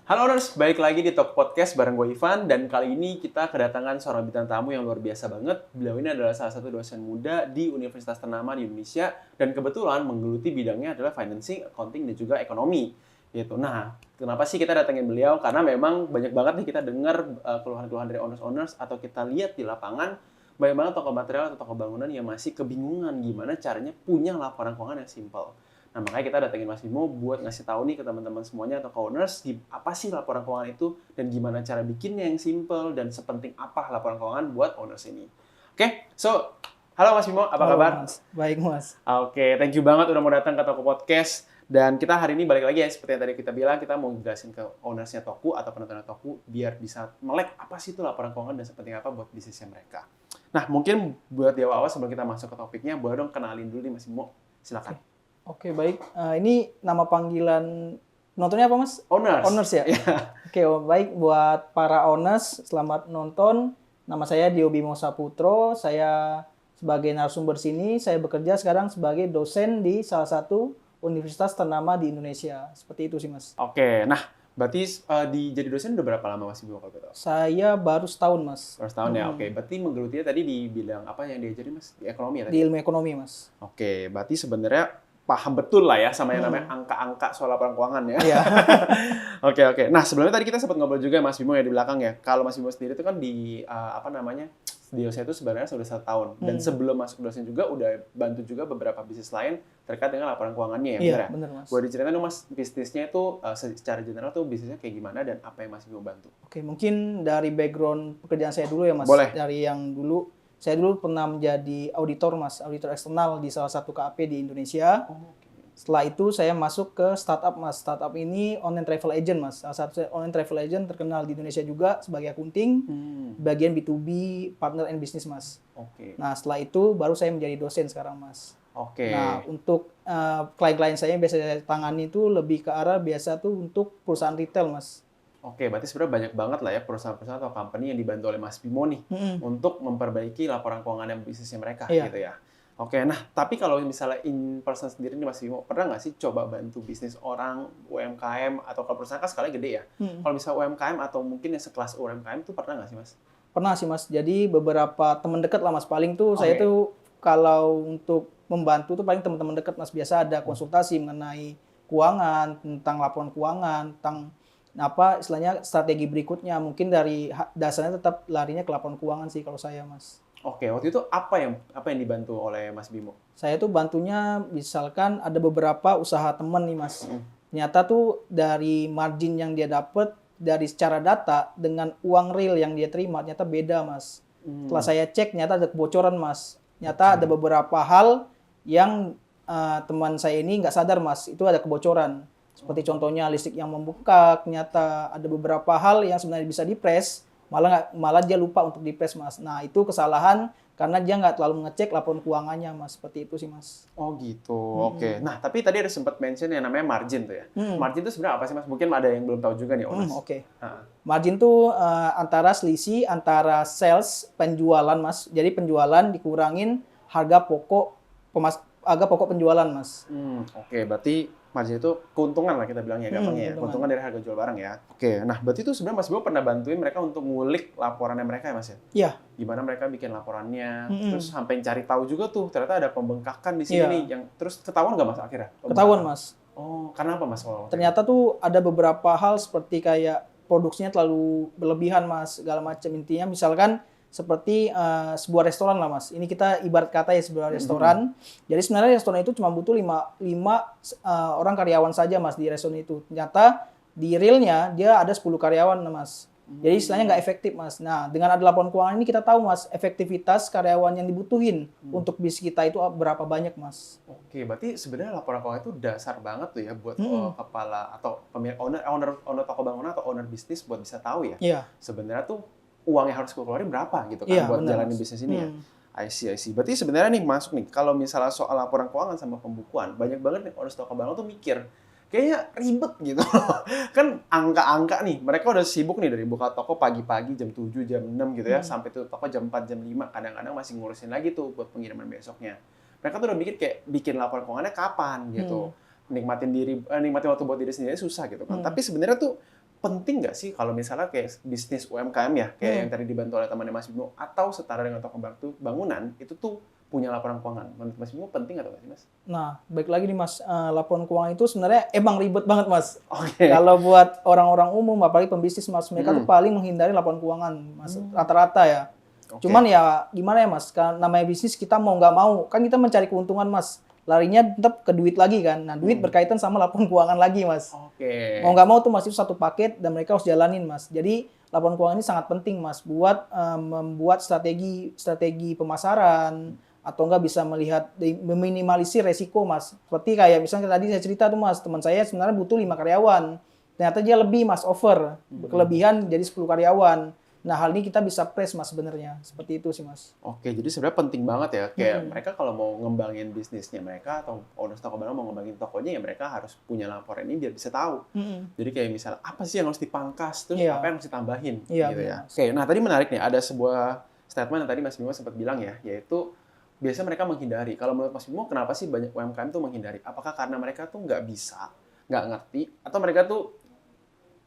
Halo Owners, balik lagi di Talk Podcast bareng gue Ivan, dan kali ini kita kedatangan seorang bintang tamu yang luar biasa banget. Beliau ini adalah salah satu dosen muda di universitas ternama di Indonesia, dan kebetulan menggeluti bidangnya adalah financing, accounting, dan juga ekonomi. Gitu. Nah, kenapa sih kita datangin beliau? Karena memang banyak banget nih kita dengar keluhan-keluhan dari owners-owners, atau kita lihat di lapangan, banyak banget toko material atau toko bangunan yang masih kebingungan gimana caranya punya laporan keuangan yang simple. Nah, makanya kita datengin Mas Bimo buat ngasih tahu nih ke teman-teman semuanya atau ke owners, apa sih laporan keuangan itu dan gimana cara bikinnya yang simple dan sepenting apa laporan keuangan buat owners ini. Oke, so halo Mas Bimo, apa Halo kabar? Mas, baik Mas. Oke, thank you banget udah mau datang ke Toko Podcast. Dan kita hari ini balik lagi ya, seperti yang tadi kita bilang, kita mau jelasin ke ownersnya Toku atau penontonnya Toku biar bisa melek apa sih itu laporan keuangan dan sepenting apa buat bisnisnya mereka. Nah, mungkin buat di awal sebelum kita masuk ke topiknya, boleh dong kenalin dulu nih Mas Bimo, silakan. Oke, baik. Ini nama panggilan penontonnya apa Mas? Owners. Owners ya? Oke, baik. Buat para owners, selamat nonton. Nama saya Dio Bimo Saputro. Saya sebagai narasumber sini, saya bekerja sekarang sebagai dosen di salah satu universitas ternama di Indonesia. Seperti itu sih Mas. Oke, nah berarti jadi dosen udah berapa lama Mas Bimo kalau gitu? Saya baru setahun Mas. Baru setahun ya, oke. Berarti menggelutinya tadi di bidang apa yang diajarin Mas? Di ekonomi ya tadi? Di ilmu ekonomi Mas. Oke, berarti sebenarnya paham betul lah ya sama yang namanya angka-angka soal laporan keuangan ya. Iya. Oke. Nah, sebelumnya tadi kita sempat ngobrol juga Mas Bimo ya di belakang ya. Kalau Mas Bimo sendiri itu kan di di dosen itu sebenarnya sudah 1 tahun. Dan sebelum masuk dosen juga udah bantu juga beberapa bisnis lain terkait dengan laporan keuangannya ya, Iya, benar ya? benar Mas. Boleh diceritain dong Mas, bisnisnya itu secara general tuh bisnisnya kayak gimana dan apa yang Mas Bimo bantu? Oke, mungkin dari background pekerjaan saya dulu ya Mas. Boleh. Dari yang dulu, saya dulu pernah menjadi auditor Mas, auditor eksternal di salah satu KAP di Indonesia. Setelah itu saya masuk ke startup Mas. Startup ini online travel agent Mas. Salah satu online travel agent terkenal di Indonesia juga sebagai akunting, bagian B2B, partner and business Mas. Oke. Nah setelah itu baru saya menjadi dosen sekarang Mas. Oke. Nah untuk klien-klien saya yang biasa saya tangani itu lebih ke arah biasa tuh untuk perusahaan retail Mas. Oke, berarti sebenarnya banyak banget lah ya perusahaan-perusahaan atau company yang dibantu oleh Mas Bimo nih untuk memperbaiki laporan keuangan bisnisnya mereka gitu ya. Oke, nah tapi kalau misalnya in person sendiri nih Mas Bimo, pernah nggak sih coba bantu bisnis orang UMKM atau kalau perusahaan kan skalanya gede ya? Kalau misalnya UMKM atau mungkin yang sekelas UMKM tuh pernah nggak sih Mas? Pernah sih Mas, jadi beberapa teman dekat lah Mas. Paling tuh saya tuh kalau untuk membantu tuh paling teman-teman dekat Mas. Biasa ada konsultasi mengenai keuangan, tentang laporan keuangan, tentang apa istilahnya strategi berikutnya. Mungkin dari dasarnya tetap larinya ke laporan keuangan sih kalau saya Mas. Oke, waktu itu apa yang dibantu oleh Mas Bimo? Saya tuh bantunya misalkan ada beberapa usaha teman nih Mas. Ternyata tuh dari margin yang dia dapat dari secara data dengan uang real yang dia terima ternyata beda Mas. Setelah saya cek ternyata ada kebocoran Mas. Ternyata ada beberapa hal yang teman saya ini nggak sadar Mas, itu ada kebocoran. Seperti contohnya listrik yang membengkak, ternyata ada beberapa hal yang sebenarnya bisa di-press, malah dia lupa untuk di-press Mas. Nah itu kesalahan karena dia nggak terlalu mengecek laporan keuangannya Mas. Seperti itu sih Mas. Oh gitu, oke. Nah tapi tadi ada sempat mention yang namanya margin tuh ya. Margin itu sebenarnya apa sih Mas? Mungkin ada yang belum tahu juga nih owners. Oke. Margin tuh antara selisih antara sales penjualan Mas. Jadi penjualan dikurangin harga pokok penjualan Mas. Oke, berarti margin itu keuntungan lah kita bilangnya gampangnya ya. Keuntungan dari harga jual barang ya. Oke, nah berarti itu sebenarnya Mas Bimo pernah bantuin mereka untuk ngulik laporannya mereka ya Mas ya? Iya. Gimana mereka bikin laporannya, terus sampai cari tahu juga tuh ternyata ada pembengkakan di sini nih yang terus ketahuan nggak Mas akhirnya? Ketahuan Mas. Oh, karena apa Mas? Ternyata tuh ada beberapa hal seperti kayak produksinya terlalu berlebihan Mas, segala macam. Intinya misalkan seperti sebuah restoran lah Mas. Ini kita ibarat kata ya sebuah restoran. Jadi sebenarnya restoran itu cuma butuh 5 orang karyawan saja Mas di restoran itu. Ternyata di realnya dia ada 10 karyawan Mas. Jadi istilahnya nggak efektif Mas. Nah dengan ada laporan keuangan ini kita tahu Mas efektivitas karyawan yang dibutuhin untuk bisnis kita itu berapa banyak Mas. Oke, berarti sebenarnya laporan keuangan itu dasar banget tuh ya buat kepala atau pemilik owner toko bangunan atau owner bisnis buat bisa tahu ya. Iya. Sebenarnya tuh uang yang harus keluarin berapa gitu kan buat jalanin bisnis ini ya. I see. Berarti sebenarnya nih masuk nih, kalau misalnya soal laporan keuangan sama pembukuan, banyak banget nih owners toko bangunan tuh mikir, kayaknya ribet gitu. Kan angka-angka nih, mereka udah sibuk nih dari buka toko pagi-pagi jam 7, jam 6 gitu ya, sampai tutup toko jam 4, jam 5, kadang-kadang masih ngurusin lagi tuh buat pengiriman besoknya. Mereka tuh udah mikir kayak bikin laporan keuangannya kapan gitu. Nikmatin waktu buat diri sendiri susah gitu kan. Tapi sebenarnya tuh penting nggak sih kalau misalnya kayak bisnis UMKM ya, kayak yang tadi dibantu oleh temannya Mas Bimo, atau setara dengan toko bangunan, itu tuh punya laporan keuangan. Menurut Mas Bimo penting atau nggak sih, Mas? Nah, baik lagi nih Mas, laporan keuangan itu sebenarnya emang ribet banget Mas. Oke. Kalau buat orang-orang umum, apalagi pembisnis Mas, mereka tuh paling menghindari laporan keuangan Mas, rata-rata ya. Oke. Cuman ya gimana ya Mas, kan namanya bisnis kita mau nggak mau, kan kita mencari keuntungan Mas. Larinya tetap ke duit lagi kan. Nah, duit berkaitan sama laporan keuangan lagi Mas. Oke. Mau nggak mau tuh Mas itu satu paket dan mereka harus jalanin Mas. Jadi laporan keuangan ini sangat penting Mas buat membuat strategi pemasaran atau enggak bisa melihat meminimalisir resiko Mas. Seperti kayak misalnya tadi saya cerita tuh Mas, teman saya sebenarnya butuh 5 karyawan. Ternyata dia lebih Mas over. Kelebihan jadi 10 karyawan. Nah, hal ini kita bisa press Mas sebenarnya. Seperti itu sih Mas. Oke, jadi sebenarnya penting banget ya. Kayak mereka kalau mau ngembangin bisnisnya mereka atau owner toko bangunan mau ngembangin tokonya ya mereka harus punya laporan ini biar bisa tahu. Jadi kayak misalnya apa sih yang harus dipangkas, terus apa yang harus ditambahin gitu ya. Oke, nah tadi menarik nih ada sebuah statement yang tadi Mas Bimo sempat bilang ya, yaitu biasanya mereka menghindari. Kalau menurut Mas Bimo kenapa sih banyak UMKM tuh menghindari? Apakah karena mereka tuh nggak bisa, nggak ngerti, atau mereka tuh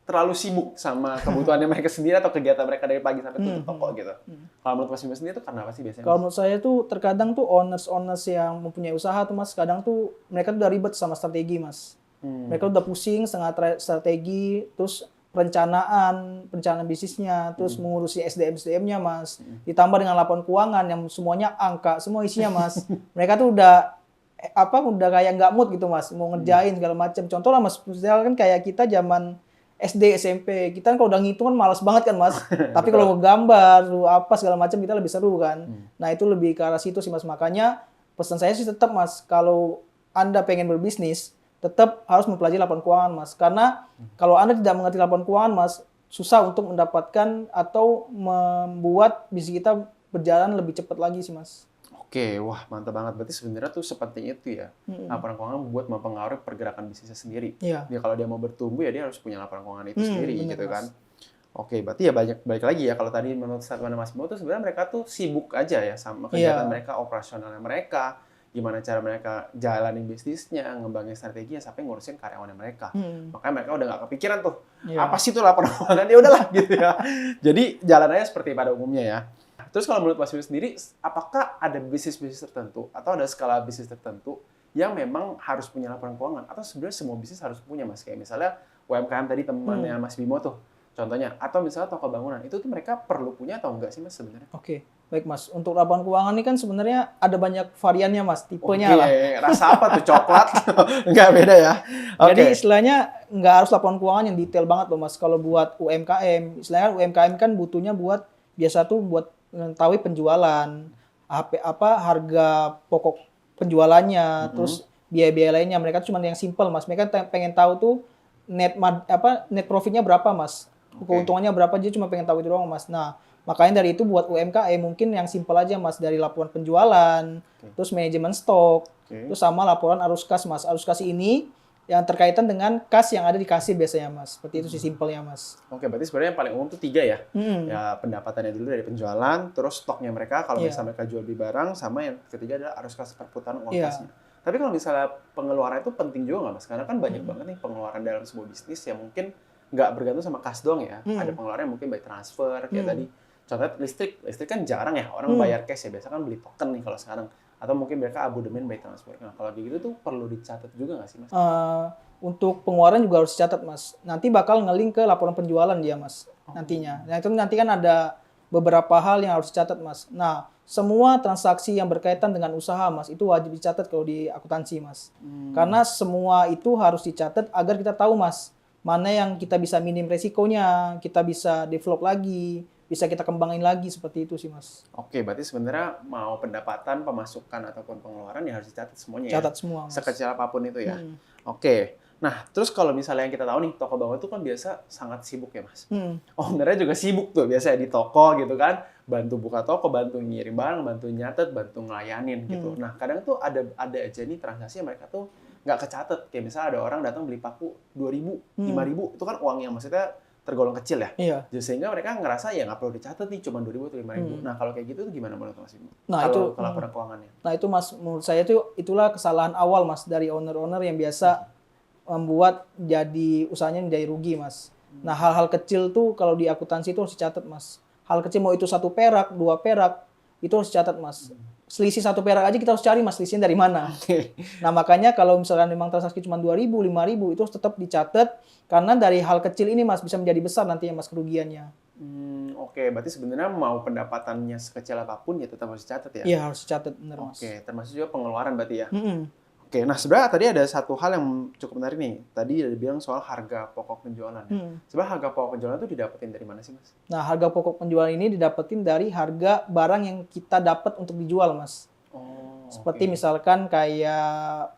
terlalu sibuk sama kebutuhannya mereka sendiri atau kegiatan mereka dari pagi sampai tutup toko gitu. Kalau menurut Mas Bimo sendiri itu karena apa sih biasanya? Kalau menurut saya tuh terkadang tuh owners yang mempunyai usaha tuh Mas, kadang tuh mereka tuh udah ribet sama strategi Mas. Mereka udah pusing setengah strategi, terus perencanaan bisnisnya, terus mengurusi SDM-nya Mas. Ditambah dengan laporan keuangan yang semuanya angka, semua isinya Mas. Mereka tuh udah udah kayak nggak mood gitu Mas, mau ngerjain segala macam. Contoh lah Mas, misalnya kan kayak kita zaman SD, SMP, kita kan kalau udah ngitung kan malas banget kan Mas. Tapi kalau mau gambar, apa segala macam kita lebih seru kan. Nah itu lebih ke arah situ sih Mas. Makanya pesan saya sih tetap Mas, kalau Anda pengen berbisnis, tetap harus mempelajari laporan keuangan Mas. Karena kalau Anda tidak mengerti laporan keuangan Mas, susah untuk mendapatkan atau membuat bisnis kita berjalan lebih cepat lagi sih Mas. Oke, wah mantap banget. Berarti sebenarnya tuh sepenting itu ya. Laporan keuangan buat mempengaruhi pergerakan bisnisnya sendiri. Iya. Dia kalau dia mau bertumbuh ya dia harus punya laporan keuangan itu sendiri bener, gitu Mas. kan. Oke, berarti ya balik lagi ya kalau tadi menurut statement Mas Bimo tuh sebenarnya mereka tuh sibuk aja ya sama kegiatan mereka, operasionalnya mereka, gimana cara mereka jalanin bisnisnya, ngembangin strateginya sampai ngurusin karyawannya mereka. Makanya mereka udah nggak kepikiran tuh apa sih itu laporan keuangan, ya udahlah gitu ya. Jadi jalanannya seperti pada umumnya ya. Terus kalau menurut Mas Bimo sendiri, apakah ada bisnis-bisnis tertentu atau ada skala bisnis tertentu yang memang harus punya laporan keuangan? Atau sebenarnya semua bisnis harus punya Mas? Kayak misalnya UMKM tadi temannya Mas Bimo tuh, contohnya. Atau misalnya toko bangunan, itu tuh mereka perlu punya atau enggak sih Mas sebenarnya? Oke, baik Mas. Untuk laporan keuangan ini kan sebenarnya ada banyak variannya Mas, tipenya lah. Rasa apa tuh? Coklat? Enggak beda ya? Jadi istilahnya nggak harus laporan keuangan yang detail banget loh Mas. Kalau buat UMKM, istilahnya UMKM kan butuhnya buat biasa tuh buat mengetahui penjualan, harga pokok penjualannya, terus biaya-biaya lainnya. Mereka cuma yang simple Mas. Mereka pengen tahu tuh net profitnya berapa Mas. Keuntungannya berapa, dia cuma pengen tahu itu doang Mas. Nah, makanya dari itu buat UMKM mungkin yang simple aja Mas, dari laporan penjualan, terus manajemen stok, terus sama laporan arus kas Mas. Arus kas ini yang terkaitan dengan kas yang ada di kasir biasanya Mas. Seperti itu sih simpelnya Mas. Oke, berarti sebenarnya yang paling umum tuh 3 ya. Ya pendapatannya dulu dari penjualan, terus stoknya mereka kalau misalnya mereka jual beli barang, sama yang ketiga adalah arus kas perputaran uang kasnya. Tapi kalau misalnya pengeluaran itu penting juga nggak Mas? Karena kan banyak banget nih pengeluaran dalam sebuah bisnis yang mungkin nggak bergantung sama kas doang ya. Ada pengeluaran yang mungkin by transfer, kayak tadi. Contohnya listrik kan jarang ya orang bayar cash ya. Biasa kan beli token nih kalau sekarang. Atau mungkin mereka abodemen by transfer. Nah, kalau gitu tuh perlu dicatat juga nggak sih Mas? Untuk pengeluaran juga harus dicatat Mas. Nanti bakal nge-link ke laporan penjualan dia Mas. Nantinya. Nah itu nanti kan ada beberapa hal yang harus dicatat Mas. Nah semua transaksi yang berkaitan dengan usaha Mas itu wajib dicatat kalau di akuntansi Mas. Karena semua itu harus dicatat agar kita tahu Mas mana yang kita bisa minim resikonya, kita bisa develop lagi, bisa kita kembangin lagi, seperti itu sih Mas. Oke, berarti sebenarnya mau pendapatan, pemasukan ataupun pengeluaran ya harus dicatat semuanya ya. Catat semua Mas. Sekecil apapun itu ya. Oke. Nah, terus kalau misalnya yang kita tahu nih, toko bangunan itu kan biasa sangat sibuk ya Mas. Ownernya juga sibuk tuh biasanya di toko gitu kan. Bantu buka toko, bantu ngirim barang, bantu nyatet, bantu ngelayanin gitu. Nah, kadang tuh ada aja nih transaksi yang mereka tuh nggak kecatet. Kayak misalnya ada orang datang beli paku 2.000, 5.000, itu kan uang yang maksudnya tergolong kecil ya. Iya. Jadi sehingga mereka ngerasa ya nggak perlu dicatat nih, cuma 2.000 atau 5.000. Nah, kalau kayak gitu tuh gimana menurut Mas Bimo? Nah, kalau laporan keuangannya? Nah, itu Mas, menurut saya itulah kesalahan awal Mas dari owner-owner yang biasa membuat jadi usahanya menjadi rugi Mas. Nah, hal-hal kecil tuh kalau di akuntansi itu harus dicatat, Mas. Hal kecil mau itu 1 perak, 2 perak, itu harus dicatat, Mas. Selisih 1 perak aja kita harus cari, Mas, selisihnya dari mana. Oke. Nah, makanya kalau misalkan memang transaksi cuma 2.000, 5.000, itu harus tetap dicatat. Karena dari hal kecil ini, Mas, bisa menjadi besar nantinya, Mas, kerugiannya. Oke, berarti sebenarnya mau pendapatannya sekecil apapun ya tetap harus dicatat ya? Iya, harus dicatat, bener, Mas. Oke, termasuk juga pengeluaran berarti ya? Mm-mm. Oke, nah sebenarnya tadi ada satu hal yang cukup menarik nih. Tadi ada bilang soal harga pokok penjualan. Sebenarnya harga pokok penjualan itu didapetin dari mana sih, Mas? Nah, harga pokok penjualan ini didapetin dari harga barang yang kita dapat untuk dijual, Mas. Oh, Seperti oke. misalkan kayak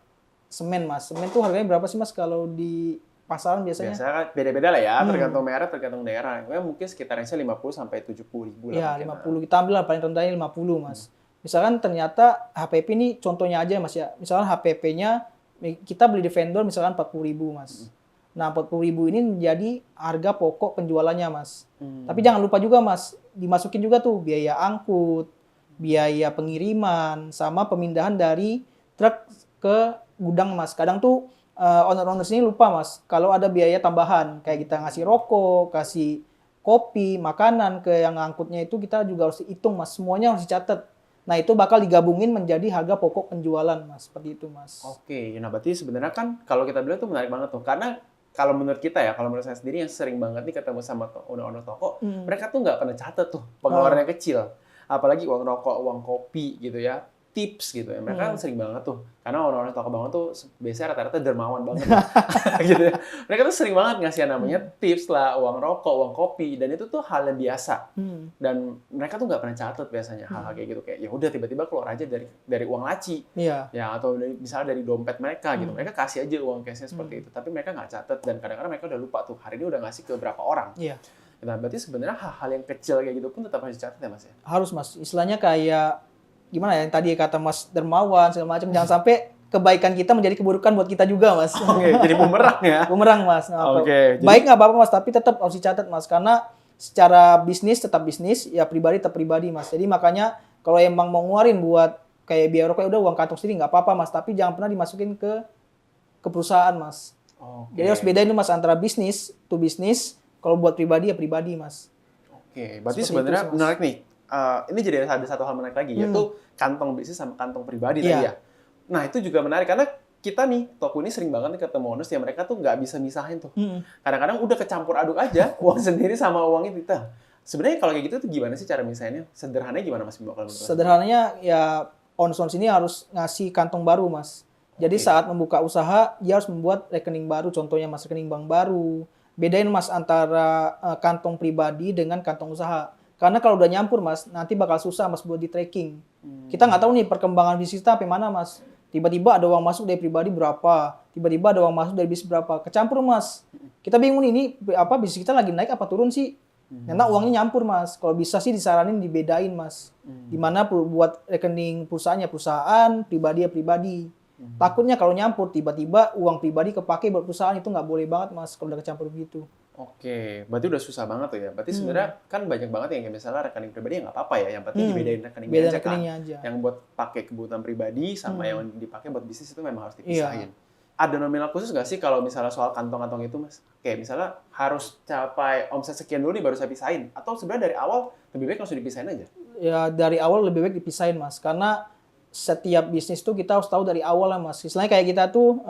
semen, Mas. Semen tuh harganya berapa sih, Mas, kalau di pasaran biasanya? Biasanya kan beda-beda lah ya, tergantung merek, tergantung daerah. Mungkin sekitar 50 sampai 70 ribu lah. Ya, mungkin. 50. Kita ambil lah paling rendahnya 50, Mas. Misalkan ternyata HPP ini contohnya aja, Mas ya. Misalkan HPP-nya kita beli di vendor misalkan 40.000, Mas. Nah, 40.000 ini menjadi harga pokok penjualannya, Mas. Tapi jangan lupa juga, Mas, dimasukin juga tuh biaya angkut, biaya pengiriman, sama pemindahan dari truk ke gudang, Mas. Kadang tuh owner-owner sini lupa, Mas, kalau ada biaya tambahan kayak kita ngasih rokok, kasih kopi, makanan ke yang ngangkutnya itu kita juga harus hitung, Mas. Semuanya harus dicatat. Nah, itu bakal digabungin menjadi harga pokok penjualan, Mas. Seperti itu, Mas. Oke, nah berarti sebenarnya kan kalau kita bilang tuh menarik banget tuh. Karena kalau menurut kita ya, kalau menurut saya sendiri yang sering banget nih ketemu sama owner-owner toko, mereka tuh nggak pernah catat tuh pengeluarannya kecil. Apalagi uang rokok, uang kopi gitu ya, tips gitu ya. Mereka kan sering banget tuh. Karena orang-orang toko banget tuh biasanya rata-rata dermawan banget. Gitu ya. Mereka tuh sering banget ngasih yang namanya tips lah, uang rokok, uang kopi. Dan itu tuh hal yang biasa. Dan mereka tuh nggak pernah catat biasanya hal-hal kayak gitu. Kayak ya udah tiba-tiba keluar aja dari uang laci. Iya. Ya, atau misalnya dari dompet mereka gitu. Mereka kasih aja uang cashnya seperti itu. Tapi mereka nggak catat. Dan kadang-kadang mereka udah lupa tuh, hari ini udah ngasih ke berapa orang. Iya. Nah, berarti sebenarnya hal-hal yang kecil kayak gitu pun tetap harus dicatat ya, Mas ya? Harus, Mas. Istilahnya kayak gimana ya yang tadi kata Mas dermawan segala macam, jangan sampai kebaikan kita menjadi keburukan buat kita juga, Mas. Oke, jadi bumerang ya? Bumerang, Mas. Nah, Oke, baik nggak apa-apa, Mas, tapi tetap harus dicatat, Mas, karena secara bisnis tetap bisnis, ya pribadi tetap pribadi, Mas. Jadi makanya kalau emang mau ngeluarin buat kayak biaya rokok, udah uang kantong sendiri nggak apa-apa, Mas, tapi jangan pernah dimasukin ke perusahaan, Mas. Oke. Jadi harus bedain tuh, Mas, antara bisnis to bisnis, kalau buat pribadi ya pribadi, Mas. Oke, berarti Seperti sebenarnya itu sih, Mas. menarik nih. Ini jadi ada satu hal menarik lagi, yaitu kantong bisnis sama kantong pribadi Iya. tadi ya. Nah, itu juga menarik karena kita nih, toko ini sering banget nih ketemu owners yang mereka tuh nggak bisa misahin tuh. Kadang-kadang udah kecampur aduk aja uang sendiri sama uang itu. Sebenarnya kalau kayak gitu tuh gimana sih cara misahinnya? Sederhananya gimana, Mas Bimo? Kalau menurut Mas? Sederhananya ya owners ini harus ngasih kantong baru, Mas. Jadi Oke. saat membuka usaha, dia harus membuat rekening baru, contohnya, Mas, rekening bank baru. Bedain, Mas, antara kantong pribadi dengan kantong usaha. Karena kalau udah nyampur, Mas, nanti bakal susah, Mas, buat di tracking. Kita nggak tahu nih perkembangan bisnis kita sampai mana, Mas. Tiba-tiba ada uang masuk dari pribadi berapa, tiba-tiba ada uang masuk dari bisnis berapa, kecampur, Mas. Kita bingung nih, ini apa bisnis kita lagi naik apa turun sih? Karena uangnya nyampur, Mas. Kalau bisa sih disaranin dibedain, Mas. Dimana buat rekening perusahaannya perusahaan, pribadi ya pribadi. Takutnya kalau nyampur tiba-tiba uang pribadi kepake buat perusahaan, itu nggak boleh banget, Mas, kalau udah kecampur begitu. Oke, berarti udah susah banget tuh ya. Berarti sebenarnya kan banyak banget yang kayak misalnya rekening pribadi ya nggak apa-apa ya. Yang penting dibedain rekeningnya Beda aja kan. rekeningnya aja. Yang buat pakai kebutuhan pribadi sama yang dipakai buat bisnis itu memang harus dipisahin. Ada nominal khusus nggak sih kalau misalnya soal kantong-kantong itu, Mas? Kayak misalnya harus capai omset sekian dulu nih baru saya pisahin. Atau sebenarnya dari awal lebih baik langsung dipisahin aja? Ya dari awal lebih baik dipisahin, Mas. Karena setiap bisnis tuh kita harus tahu dari awal lah, Mas. Istilahnya kayak kita tuh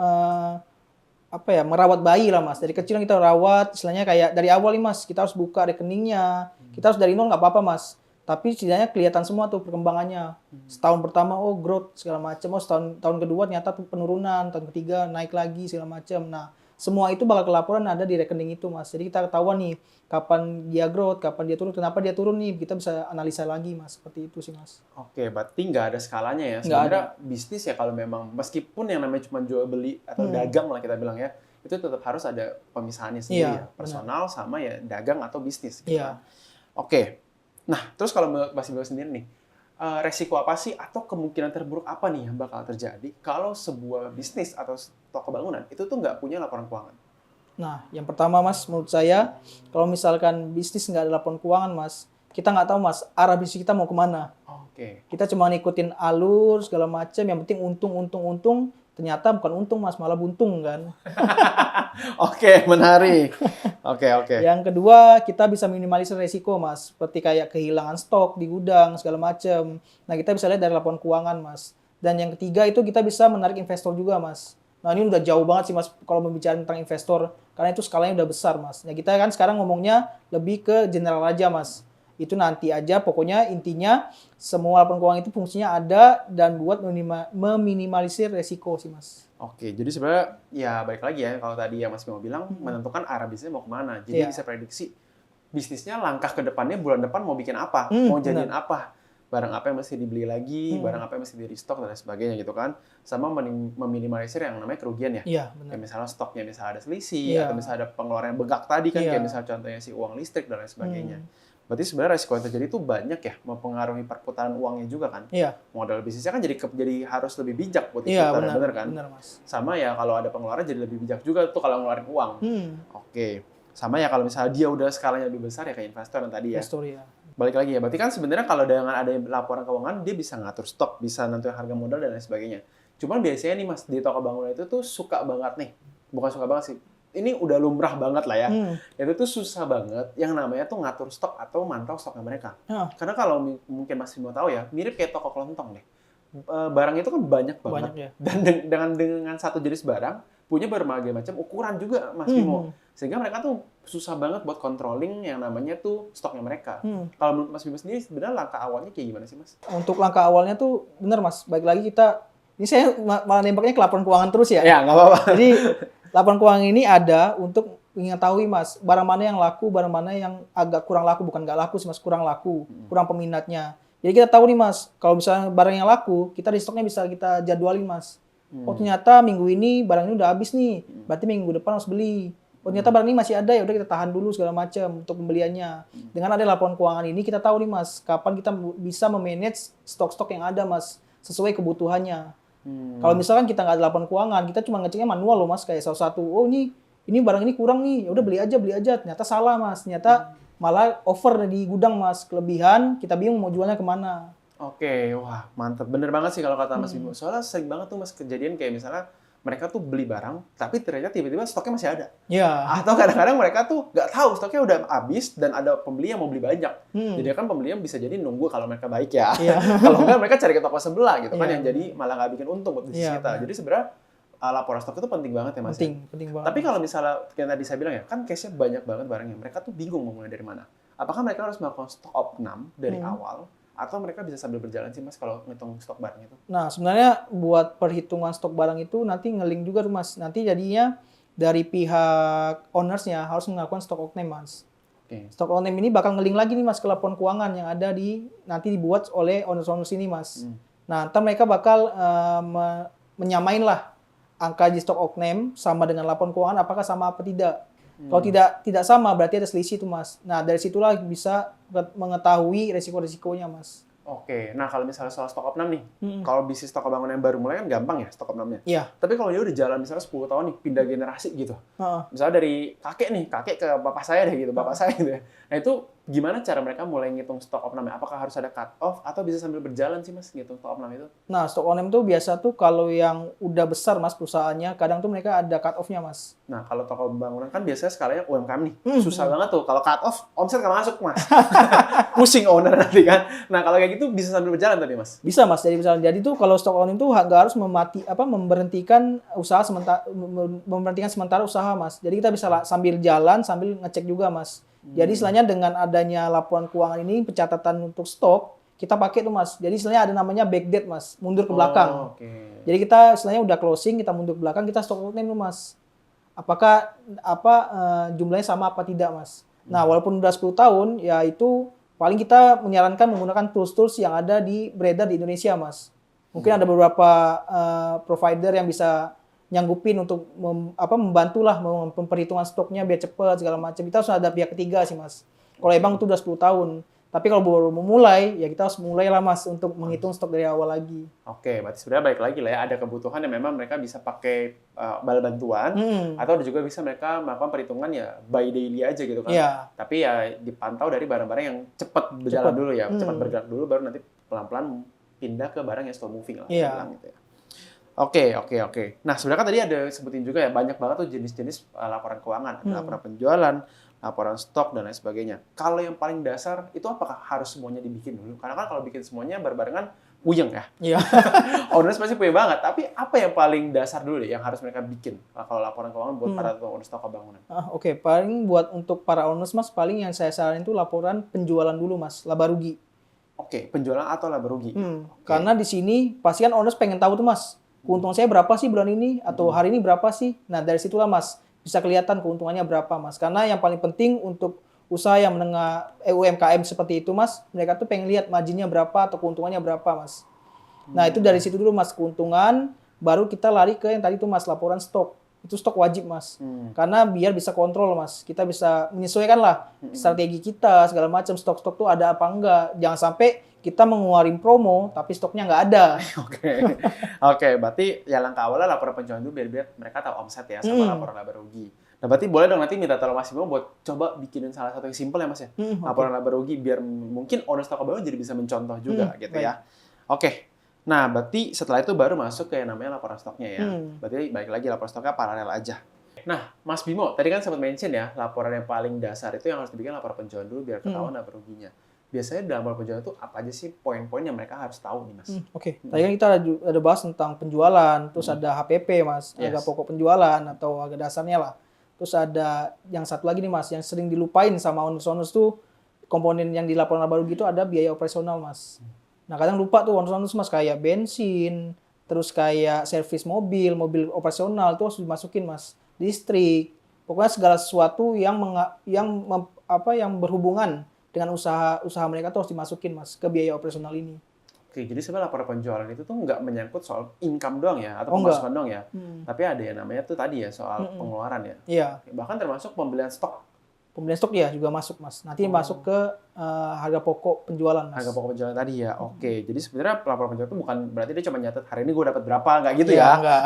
merawat bayi lah, Mas. Dari kecil kita rawat, istilahnya kayak dari awal nih, Mas, kita harus buka rekeningnya. Kita harus dari nol nggak apa-apa, Mas. Tapi setidaknya kelihatan semua tuh perkembangannya. Setahun pertama growth segala macam, tahun kedua ternyata tuh penurunan, tahun ketiga naik lagi segala macam. Nah, semua itu bakal kelaporan ada di rekening itu, Mas. Jadi kita ketahuan nih kapan dia growth, kapan dia turun, kenapa dia turun nih, kita bisa analisa lagi, Mas. Seperti itu sih, Mas. Oke, berarti nggak ada skalanya ya. Nggak Sebenarnya bisnis ya kalau memang meskipun yang namanya cuma jual beli atau dagang lah kita bilang ya, itu tetap harus ada pemisahannya sendiri Iya, ya, personal sama ya dagang atau bisnis. Gitu Iya. kan. Oke, nah terus kalau menurut Mas Bimo sendiri nih, resiko apa sih atau kemungkinan terburuk apa nih yang bakal terjadi kalau sebuah bisnis atau toko bangunan itu tuh nggak punya laporan keuangan? Nah, yang pertama, Mas, menurut saya, kalau misalkan bisnis nggak ada laporan keuangan, Mas, kita nggak tahu, Mas, arah bisnis kita mau kemana. Oke. Kita cuma ngikutin alur, segala macam, yang penting untung. ternyata bukan untung Mas, malah buntung kan. Oke, menarik. Oke. Yang kedua, kita bisa minimalisir resiko Mas, seperti kayak kehilangan stok di gudang segala macam. Nah, kita bisa lihat dari laporan keuangan Mas. Dan yang ketiga itu kita bisa menarik investor juga Mas. Nah, ini udah jauh banget sih Mas kalau membicara tentang investor, karena itu skalanya udah besar Mas. Nah, kita kan sekarang ngomongnya lebih ke general aja Mas. Itu nanti aja, pokoknya intinya semua laporan keuangan itu fungsinya ada dan buat meminimalisir resiko sih Mas. Oke, jadi sebenarnya ya balik lagi ya, kalau tadi yang Mas Bimo bilang menentukan arah bisnisnya mau kemana. Jadi bisa prediksi bisnisnya langkah ke depannya bulan depan mau bikin apa, mau jadiin apa, barang apa yang mesti dibeli lagi, barang apa yang mesti di restock dan lain sebagainya gitu kan. Sama meminimalisir yang namanya kerugian ya. Iya, benar. Kayak misalnya stoknya misalnya ada selisih atau misalnya ada pengeluaran yang begak tadi kan, kayak misalnya contohnya si uang listrik dan lain sebagainya. Berarti sebenarnya resiko yang terjadi itu banyak ya, mempengaruhi perputaran uangnya juga kan. Iya. Modal bisnisnya kan jadi harus lebih bijak buat Iya, diputar, bener kan? benar Mas. Sama ya kalau ada pengeluaran jadi lebih bijak juga tuh kalau ngeluarin uang. Oke. Sama ya kalau misalnya dia udah skalanya lebih besar ya kayak investor yang tadi ya. Investor ya. Balik lagi ya, berarti kan sebenarnya kalau dengan ada laporan keuangan dia bisa ngatur stok, bisa nentuin harga modal dan lain sebagainya. Cuman biasanya nih Mas di toko bangunan itu tuh suka banget nih, bukan suka banget sih. Ini udah lumrah banget lah ya. Itu tuh susah banget yang namanya tuh ngatur stok atau mantau stoknya mereka. Karena kalau mungkin masih mau tahu ya, mirip kayak toko kelontong deh. Barang itu kan banyak banget. Ya. Dan dengan satu jenis barang punya berbagai macam ukuran juga Mas Bimo. Sehingga mereka tuh susah banget buat controlling yang namanya tuh stoknya mereka. Kalau menurut Mas Bimo sendiri sebenarnya langkah awalnya kayak gimana sih Mas? Untuk langkah awalnya tuh benar Mas, baik lagi ini saya malah nembaknya ke laporan keuangan terus ya. Ya, nggak apa-apa. Jadi laporan keuangan ini ada untuk mengetahui Mas, barang mana yang laku, barang mana yang agak kurang laku, bukan nggak laku sih Mas, kurang laku, kurang peminatnya. Jadi kita tahu nih Mas, kalau misalnya barang yang laku, kita di stoknya bisa kita jadwalin Mas. Oh ternyata minggu ini barang ini udah habis nih, berarti minggu depan harus beli. Oh ternyata barang ini masih ada, ya udah kita tahan dulu segala macam untuk pembeliannya. Dengan ada laporan keuangan ini kita tahu nih Mas, kapan kita bisa memanage stok-stok yang ada Mas, sesuai kebutuhannya. Kalau misalkan kita nggak ada laporan keuangan, kita cuma ngeceknya manual loh Mas, kayak salah satu, oh ini barang ini kurang nih, ya udah beli aja. Ternyata salah Mas, ternyata malah over di gudang Mas, kelebihan, kita bingung mau jualnya kemana. Oke, wah mantep. Bener banget sih kalau kata Mas Bimo. Soalnya sering banget tuh Mas kejadian kayak misalnya mereka tuh beli barang, tapi ternyata tiba-tiba stoknya masih ada. Iya. Atau kadang-kadang mereka tuh nggak tahu stoknya udah habis dan ada pembeli yang mau beli banyak. Jadi kan pembeli yang bisa jadi nunggu kalau mereka baik ya. Kalau enggak mereka cari ke toko sebelah gitu kan, yang jadi malah nggak bikin untung buat bisnis kita. Jadi sebenarnya laporan stok itu penting banget ya Mas. Penting banget. Tapi kalau misalnya yang tadi saya bilang ya, kan case-nya banyak banget barangnya. Mereka tuh bingung mau mulai dari mana. Apakah mereka harus melakukan stok opnam dari awal? Atau mereka bisa sambil berjalan sih Mas kalau ngitung stok barang itu? Nah sebenarnya buat perhitungan stok barang itu nanti nge-link juga tuh Mas. Nanti jadinya dari pihak ownersnya harus melakukan stok opnam Mas. Stok opnam ini bakal nge-link lagi nih Mas ke laporan keuangan yang ada nanti dibuat oleh owners ini Mas. Nah ntar mereka bakal menyamain lah angka di stok opnam sama dengan laporan keuangan apakah sama apa tidak. Kalau tidak sama berarti ada selisih itu Mas. Nah dari situlah bisa mengetahui resiko-resikonya Mas. Oke, nah kalau misalnya soal stok opnam nih, kalau bisnis toko bangunan yang baru mulai kan gampang ya stok opnamnya. Iya. Tapi kalau dia udah jalan misalnya 10 tahun nih, pindah generasi gitu. Misalnya dari kakek ke bapak saya deh gitu, bapak saya gitu ya. Nah itu gimana cara mereka mulai ngitung stok opnamnya? Apakah harus ada cut off atau bisa sambil berjalan sih Mas ngitung stok opnam itu? Nah stok opnam itu biasa tuh kalau yang udah besar Mas perusahaannya, kadang tuh mereka ada cut off-nya Mas. Nah kalau toko bangunan kan biasanya skalanya UMKM nih, susah banget tuh. Kalau cut off, omset nggak masuk Mas. Pusing owner nanti kan. Nah kalau kayak gitu bisa sambil berjalan tadi Mas? Bisa Mas, jadi tuh kalau stok opnam itu nggak harus memberhentikan usaha sementara usaha Mas. Jadi kita bisa sambil jalan sambil ngecek juga Mas. Jadi istilahnya dengan adanya laporan keuangan ini pencatatan untuk stok kita pakai tuh Mas. Jadi istilahnya ada namanya backdate Mas, mundur ke belakang. Jadi kita istilahnya udah closing, kita mundur ke belakang, kita stok opnam tuh Mas. Apakah jumlahnya sama apa tidak Mas? Nah walaupun udah 10 tahun ya itu paling kita menyarankan menggunakan tools-tools yang ada beredar di Indonesia Mas. Mungkin ada beberapa provider yang bisa nyanggupin untuk membantulah memperhitungan stoknya biar cepat segala macam. Kita harus ada pihak ketiga sih Mas. Kalau emang itu udah 10 tahun. Tapi kalau baru memulai, ya kita harus mulai lah Mas untuk menghitung stok dari awal lagi. Oke, berarti sebenarnya balik lagi lah ya, ada kebutuhan yang memang mereka bisa pakai bal bantuan, atau juga bisa mereka melakukan perhitungan ya by daily aja gitu kan. Tapi ya dipantau dari barang-barang yang cepat berjalan dulu ya, cepat bergerak dulu, baru nanti pelan-pelan pindah ke barang yang slow moving lah. Gitu ya. Oke. Nah, sebenarnya kan tadi ada sebutin juga ya, banyak banget tuh jenis-jenis laporan keuangan. Ada laporan penjualan, laporan stok, dan lain sebagainya. Kalau yang paling dasar, itu apakah harus semuanya dibikin dulu? Karena kan kalau bikin semuanya barengan puyeng ya. Iya. Owners pasti puyeng banget. Tapi apa yang paling dasar dulu deh yang harus mereka bikin kalau laporan keuangan buat para owners toko bangunan? Oke, paling buat untuk para owners mas, paling yang saya saranin itu laporan penjualan dulu mas, laba rugi. Oke, penjualan atau laba rugi. Oke. Karena di sini pasti kan owners pengen tahu tuh mas, keuntungan saya berapa sih bulan ini atau hari ini berapa sih. Nah dari situlah mas bisa kelihatan keuntungannya berapa mas. Karena yang paling penting untuk usaha yang menengah UMKM seperti itu mas, mereka tuh pengen lihat marginnya berapa atau keuntungannya berapa mas. Nah itu dari situ dulu mas keuntungan, baru kita lari ke yang tadi tuh mas laporan stok. Itu stok wajib mas, karena biar bisa kontrol mas, kita bisa menyesuaikan lah strategi kita segala macam, stok-stok tuh ada apa enggak, jangan sampai kita mengeluarin promo tapi stoknya nggak ada. Oke, berarti ya langkah awalnya laporan penjualan dulu biar mereka tahu omset ya sama laporan laba rugi. Nah berarti boleh dong nanti minta tolong Mas Bimo buat coba bikinin salah satu yang simple ya Mas ya, laporan laba rugi biar mungkin owners toko bangunan jadi bisa mencontoh juga gitu ya. Oke. Nah, berarti setelah itu baru masuk ke yang namanya laporan stoknya ya. Berarti balik lagi laporan stoknya paralel aja. Nah, Mas Bimo, tadi kan sempat mention ya, laporan yang paling dasar itu yang harus dibikin laporan penjualan dulu biar ketahuan laba ruginya. Biasanya dalam laporan penjualan itu apa aja sih poin-poin yang mereka harus tahu nih, Mas? Oke. Tadi kan kita ada bahas tentang penjualan, terus ada HPP Mas, harga pokok penjualan atau harga dasarnya lah. Terus ada yang satu lagi nih Mas, yang sering dilupain sama owners-owners tuh komponen yang di laporan laba rugi itu ada biaya operasional Mas. Nah kadang lupa tuh owners Mas kayak bensin, terus kayak servis mobil operasional itu harus dimasukin Mas, listrik, pokoknya segala sesuatu yang yang berhubungan dengan usaha mereka tuh harus dimasukin Mas ke biaya operasional ini. Oke, jadi sebenarnya laporan penjualan itu tuh nggak menyangkut soal income doang ya atau pemasukan doang ya, tapi ada yang namanya tuh tadi ya soal pengeluaran ya. Iya. Bahkan termasuk pembelian stok. Pembelian stok ya juga masuk Mas. Nanti masuk ke harga pokok penjualan Mas. Harga pokok penjualan tadi ya. Oke, jadi sebenarnya laporan penjualan itu bukan berarti dia cuma nyatet hari ini gue dapat berapa, nggak gitu Iya, ya? enggak.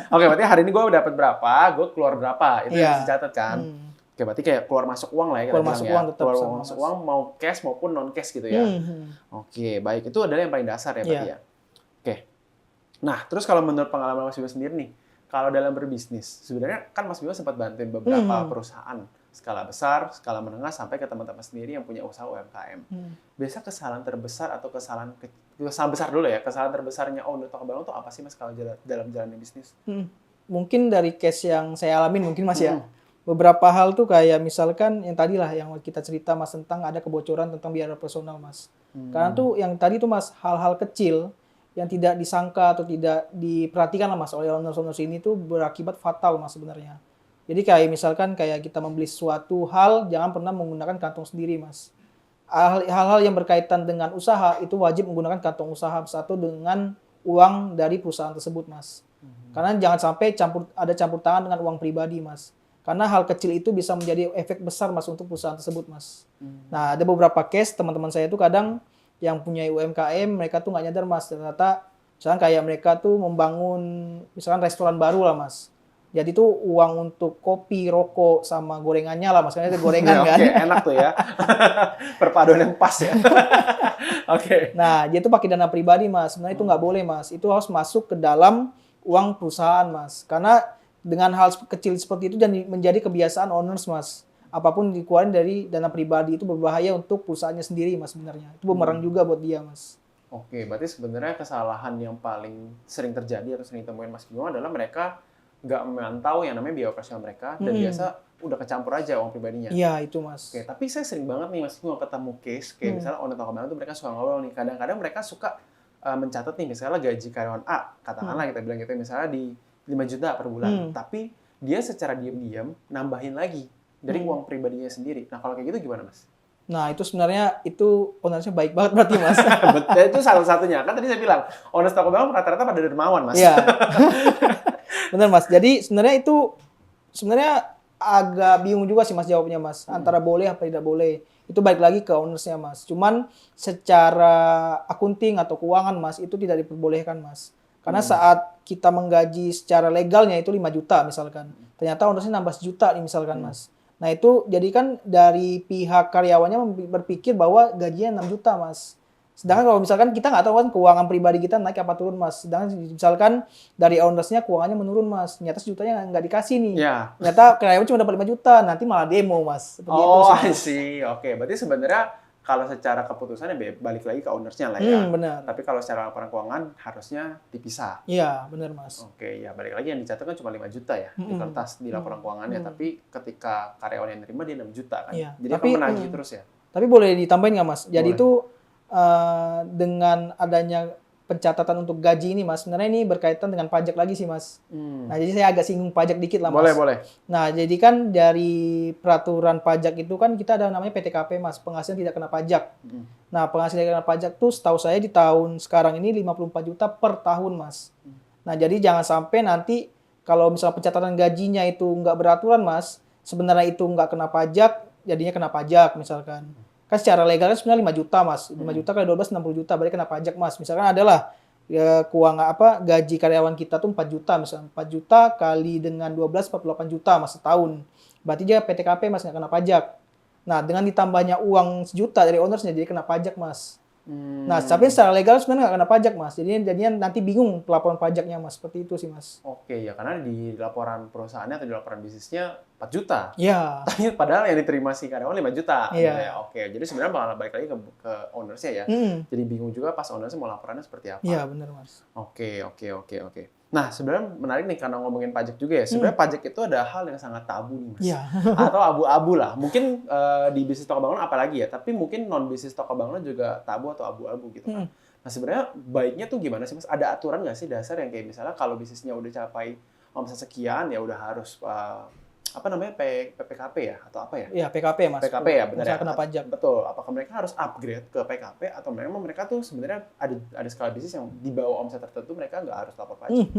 Oke, berarti hari ini gue dapat berapa, gue keluar berapa, itu yang harus dicatat kan? Oke, berarti kayak keluar masuk uang lah ya kita Keluar bilang masuk ya. uang tetap Keluar sama, masuk Mas. uang mau cash maupun non cash gitu ya. Oke, baik, itu adalah yang paling dasar ya berarti ya. Oke. Nah, terus kalau menurut pengalaman Mas Bimo sendiri nih, kalau dalam berbisnis, sebenarnya kan Mas Bimo sempat bantuin beberapa perusahaan skala besar, skala menengah, sampai ke teman-teman sendiri yang punya usaha UMKM. Biasa kesalahan terbesar atau kesalahan besar dulu ya, kesalahan terbesarnya owner toko bangunan itu apa sih Mas kalau dalam jalannya bisnis? Mungkin dari case yang saya alamin mungkin Mas ya. Beberapa hal tuh kayak misalkan yang tadi lah yang kita cerita Mas tentang ada kebocoran tentang biaya operasional Mas. Karena tuh yang tadi tuh Mas hal-hal kecil yang tidak disangka atau tidak diperhatikan lah Mas oleh owners ini tuh berakibat fatal Mas sebenarnya. Jadi kayak misalkan kayak kita membeli suatu hal jangan pernah menggunakan kantong sendiri Mas. Hal-hal yang berkaitan dengan usaha itu wajib menggunakan kantong usaha satu dengan uang dari perusahaan tersebut Mas. Karena jangan sampai ada campur tangan dengan uang pribadi Mas. Karena hal kecil itu bisa menjadi efek besar Mas untuk perusahaan tersebut Mas. Nah ada beberapa case teman-teman saya tuh kadang yang punya UMKM mereka tuh nggak nyadar Mas. Ternyata misalkan kayak mereka tuh membangun misalkan restoran baru lah Mas. Jadi tuh uang untuk kopi, rokok, sama gorengannya lah Mas. Karena itu gorengan kan. Oke, enak tuh ya. Perpaduan yang pas ya. Oke. Nah dia tuh pakai dana pribadi Mas. Sebenarnya itu nggak boleh Mas. Itu harus masuk ke dalam uang perusahaan Mas. Karena dengan hal kecil seperti itu dan menjadi kebiasaan owners Mas. Apapun dikeluarin dari dana pribadi itu berbahaya untuk perusahaannya sendiri Mas sebenarnya. Itu bumerang juga buat dia Mas. Oke, berarti sebenarnya kesalahan yang paling sering terjadi atau sering ditemuin Mas Bimo adalah mereka nggak memantau yang namanya biaya operasional mereka dan biasa udah kecampur aja uang pribadinya. Iya itu Mas. Oke, tapi saya sering banget nih Mas Bimo ketemu case kayak misalnya owner toko bangunan tuh mereka suka ngobrol nih. Kadang-kadang mereka suka mencatat nih misalnya gaji karyawan A, katakanlah kita bilang gitu misalnya di 5 juta per bulan, tapi dia secara diam-diam nambahin lagi dari uang pribadinya sendiri. Nah, kalau kayak gitu gimana, Mas? Nah, itu sebenarnya itu ownernya baik banget berarti, Mas. Betul, itu salah satunya. Kan tadi saya bilang, owners toko bangunan rata-rata pada dermawan, Mas. Iya. Benar, Mas. Jadi sebenarnya itu agak bingung juga sih Mas jawabnya, Mas. Antara boleh apa tidak boleh. Itu balik lagi ke ownersnya Mas. Cuman secara akunting atau keuangan Mas itu tidak diperbolehkan Mas. Karena saat kita menggaji secara legalnya itu 5 juta misalkan. Ternyata ownersnya nambah sejuta nih misalkan Mas. Nah itu jadi kan dari pihak karyawannya berpikir bahwa gajinya 6 juta Mas. Sedangkan kalau misalkan kita nggak tahu kan keuangan pribadi kita naik apa turun mas. Sedangkan misalkan dari ownersnya keuangannya menurun mas. Ternyata sejutanya nggak dikasih nih. Ya. Ternyata karyawan cuma dapat 5 juta. Nanti malah demo mas. Seperti itu Oh, sih, I Mas. see. Oke, berarti sebenarnya kalau secara keputusannya balik lagi ke ownersnya lah ya. Benar. Tapi kalau secara laporan keuangan harusnya dipisah. Iya benar mas. Oke, ya balik lagi yang dicatat kan cuma 5 juta ya di kertas di laporan keuangannya, tapi ketika karyawan yang nerima dia 6 juta kan. Iya, Jadi tapi, akan menagih terus ya. Tapi boleh ditambahin nggak mas? Jadi Boleh. itu dengan adanya pencatatan untuk gaji ini mas, sebenarnya ini berkaitan dengan pajak lagi sih mas. Nah jadi saya agak singgung pajak dikit lah mas. Boleh, boleh. Nah jadi kan dari peraturan pajak itu kan kita ada namanya PTKP mas, penghasilan tidak kena pajak. Nah penghasilan tidak kena pajak tuh setahu saya di tahun sekarang ini 54 juta per tahun mas. Nah jadi jangan sampai nanti kalau misalnya pencatatan gajinya itu nggak beraturan mas, sebenarnya itu nggak kena pajak, jadinya kena pajak misalkan. Kan secara legal kan sebenarnya 5 juta mas, 5 juta kali 12 60 juta, berarti kena pajak mas. Misalkan adalah ya, keuangan gaji karyawan kita tuh 4 juta misalnya, 4 juta kali dengan 12 48 juta mas setahun. Berarti dia PTKP mas nggak kena pajak. Nah dengan ditambahnya uang sejuta dari ownersnya jadi kena pajak mas. Nah tapi secara legal sebenarnya nggak kena pajak mas. Jadinya nanti bingung pelaporan pajaknya mas, seperti itu sih mas. Oke, ya karena di laporan perusahaannya atau di laporan bisnisnya 4 juta. Iya. Tapi padahal yang diterima si karyawan 5 juta. Iya. Gitu ya. Oke, jadi sebenarnya malah balik lagi ke ownersnya ya. Jadi bingung juga pas ownersnya mau laporannya seperti apa. Iya benar mas. Oke. Nah, sebenarnya menarik nih karena ngomongin pajak juga ya. Sebenarnya pajak itu ada hal yang sangat tabu nih, Mas. Iya. Atau abu-abu lah. Mungkin di bisnis toko bangunan apalagi ya, tapi mungkin non bisnis toko bangunan juga tabu atau abu-abu gitu kan. Nah, sebenarnya baiknya tuh gimana sih, Mas? Ada aturan nggak sih dasar yang kayak misalnya kalau bisnisnya udah capai omset sekian ya udah harus apa namanya PPKP ya atau apa ya? Iya PKP mas. PKP ya benar ya. Bisa kena pajak. Betul. Apakah mereka harus upgrade ke PKP atau memang mereka tuh sebenarnya ada skala bisnis yang di bawah omset tertentu mereka nggak harus lapor pajak?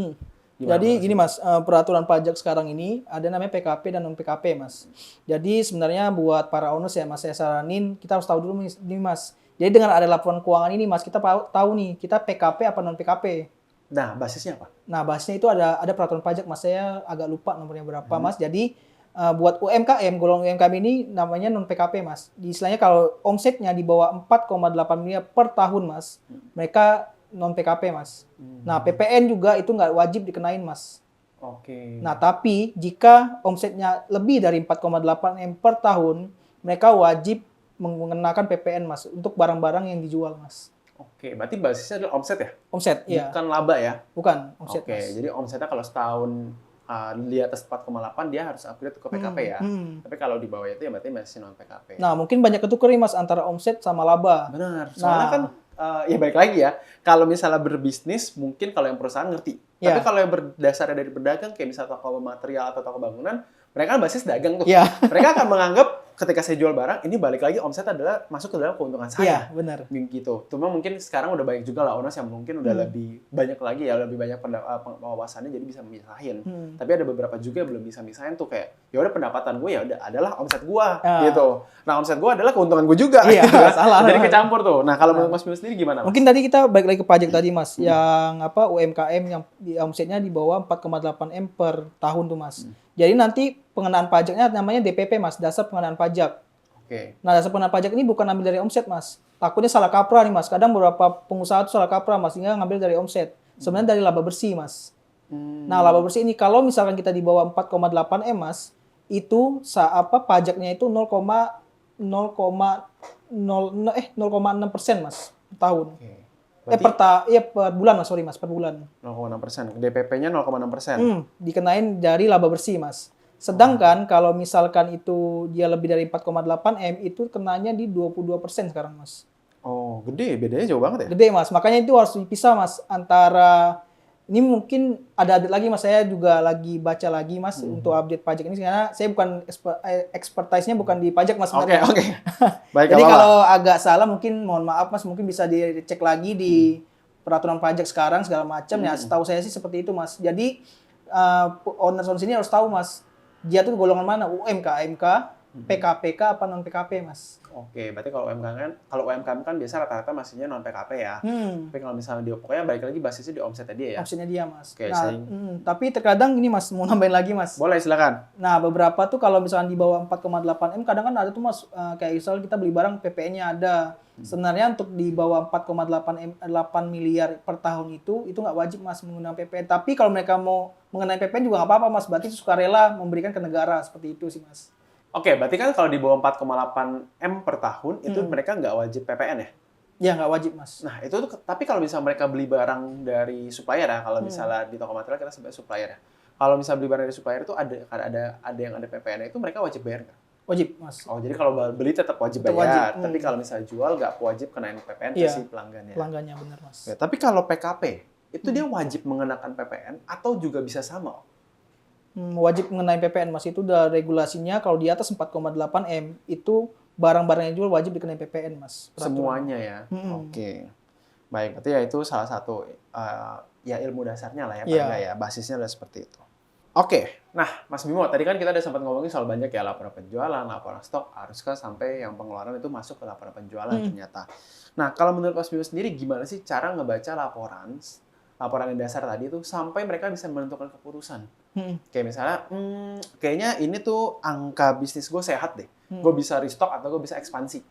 Jadi gini mas, peraturan pajak sekarang ini ada namanya PKP dan non PKP mas. Jadi sebenarnya buat para owners ya mas, saya saranin kita harus tahu dulu nih mas. Jadi dengan ada laporan keuangan ini mas, kita tahu nih kita PKP apa non PKP. Nah, basisnya apa? Nah, basisnya itu ada peraturan pajak mas, saya agak lupa nomornya berapa mas. Jadi buat UMKM, golongan UMKM ini namanya non PKP mas. Istilahnya kalau omsetnya di bawah 4,8 miliar per tahun mas, mereka non PKP mas. Nah, PPN juga itu nggak wajib dikenain mas. Oke. Nah, tapi jika omsetnya lebih dari 4,8 M per tahun, mereka wajib mengenakan PPN mas untuk barang-barang yang dijual mas. Oke, berarti basisnya adalah omset ya? Omset, iya. Bukan laba ya? Bukan omset Oke, mas. jadi omsetnya kalau setahun di atas 4,8 dia harus upgrade ke PKP ya. Tapi kalau di bawah itu ya berarti masih non PKP. Nah, mungkin banyak ketuker nih mas antara omset sama laba. Benar. Soalnya kan ya balik lagi ya. Kalau misalnya berbisnis mungkin kalau yang perusahaan ngerti. Tapi kalau yang berdasarnya dari berdagang kayak misalnya toko material atau toko bangunan, mereka kan basis dagang tuh. Iya. Mereka akan menganggap ketika saya jual barang, ini balik lagi omset adalah masuk ke dalam keuntungan saya. Iya, benar. Gitu. Cuma mungkin sekarang udah banyak juga lah owners yang mungkin udah lebih banyak lagi ya, lebih banyak wawasannya jadi bisa misahin. Tapi ada beberapa juga yang belum bisa misahin tuh kayak ya udah pendapatan gue ya udah adalah omset gue gitu. Nah, omset gue adalah keuntungan gue juga Iya, gitu kan. salah. Jadi kecampur tuh. Nah, kalau menurut Mas Bimo sendiri gimana, Mas? Mungkin tadi kita balik lagi ke pajak tadi mas, yang UMKM yang omsetnya di bawah 4,8 M per tahun tuh mas. Jadi nanti pengenaan pajaknya namanya DPP mas, dasar pengenaan pajak. Oke. Nah, dasar pengenaan pajak ini bukan ambil dari omset mas. Takutnya salah kaprah nih mas. Kadang beberapa pengusaha tuh salah kaprah mas, sehingga ngambil dari omset. Sebenarnya dari laba bersih mas. Nah, laba bersih ini kalau misalkan kita di bawah 4,8 M mas, itu pajaknya itu 0,6% mas per tahun. Oke. Per bulan mas, sorry mas, per bulan. 0,6%. DPP-nya 0,6%. Dikenain dari laba bersih mas. Sedangkan kalau misalkan itu dia lebih dari 4,8 M itu kenanya di 22% sekarang mas. Oh, gede. Bedanya jauh banget ya? Gede mas, makanya itu harus dipisah mas antara ini mungkin ada update lagi mas, saya juga lagi baca lagi mas untuk update pajak ini karena saya bukan expertise-nya bukan di pajak mas. Oke. Baik, jadi apa-apa. kalau agak salah mungkin mohon maaf mas, mungkin bisa dicek lagi di peraturan pajak sekarang segala macam ya. Setahu saya sih seperti itu mas. Jadi owners ini harus tahu mas, dia tuh golongan mana, UMK, AMK, PKPK apa non PKP mas. Oke, berarti kalau UMKM kan biasa rata-rata masihnya non PKP ya. Tapi kalau misalnya dia pokoknya balik lagi basisnya di omsetnya dia ya. Omsetnya dia mas. Oke, Nah, tapi terkadang ini mas, mau nambahin lagi mas. Boleh, silakan. Nah, beberapa tuh kalau misalnya di bawah 4,8 M, kadang kan ada tuh mas, kayak misal kita beli barang PPN-nya ada. Sebenarnya untuk di bawah 4,8 miliar per tahun itu nggak wajib mas menggunakan PPN. Tapi kalau mereka mau mengenai PPN juga nggak apa-apa mas, berarti sukarela memberikan ke negara, seperti itu sih mas. Oke, berarti kan kalau di bawah 4,8 M per tahun itu mereka nggak wajib PPN ya? Ya nggak wajib mas. Nah itu tuh, tapi kalau misalnya mereka beli barang dari supplier ya, kalau misalnya di toko material kita sebut supplier ya. Kalau misalnya beli barang dari supplier itu ada yang ada PPN itu mereka wajib bayar nggak? Wajib mas. Oh jadi kalau beli tetap wajib Tetap bayar, wajib. tapi kalau misalnya jual nggak wajib kenain PPN ke si pelanggan ya. Pelanggannya benar mas. Ya, tapi kalau PKP itu dia wajib mengenakan PPN atau juga bisa sama? Wajib mengenai PPN mas, itu udah regulasinya kalau di atas 4,8 M itu barang-barang yang jual wajib dikenai PPN mas. Semuanya ya. Oke. Baik, berarti ya itu salah satu ya ilmu dasarnya lah ya, paling nggak ya, basisnya udah seperti itu. Oke, nah Mas Bimo, tadi kan kita udah sempat ngomongin soal banyak ya, laporan penjualan, laporan stok, haruskah sampai yang pengeluaran itu masuk ke laporan penjualan ternyata. Nah, kalau menurut Mas Bimo sendiri gimana sih cara ngebaca laporan yang dasar tadi itu sampai mereka bisa menentukan keputusan? Kayak misalnya, kayaknya ini tuh angka bisnis gue sehat deh, gue bisa restock atau gue bisa ekspansi.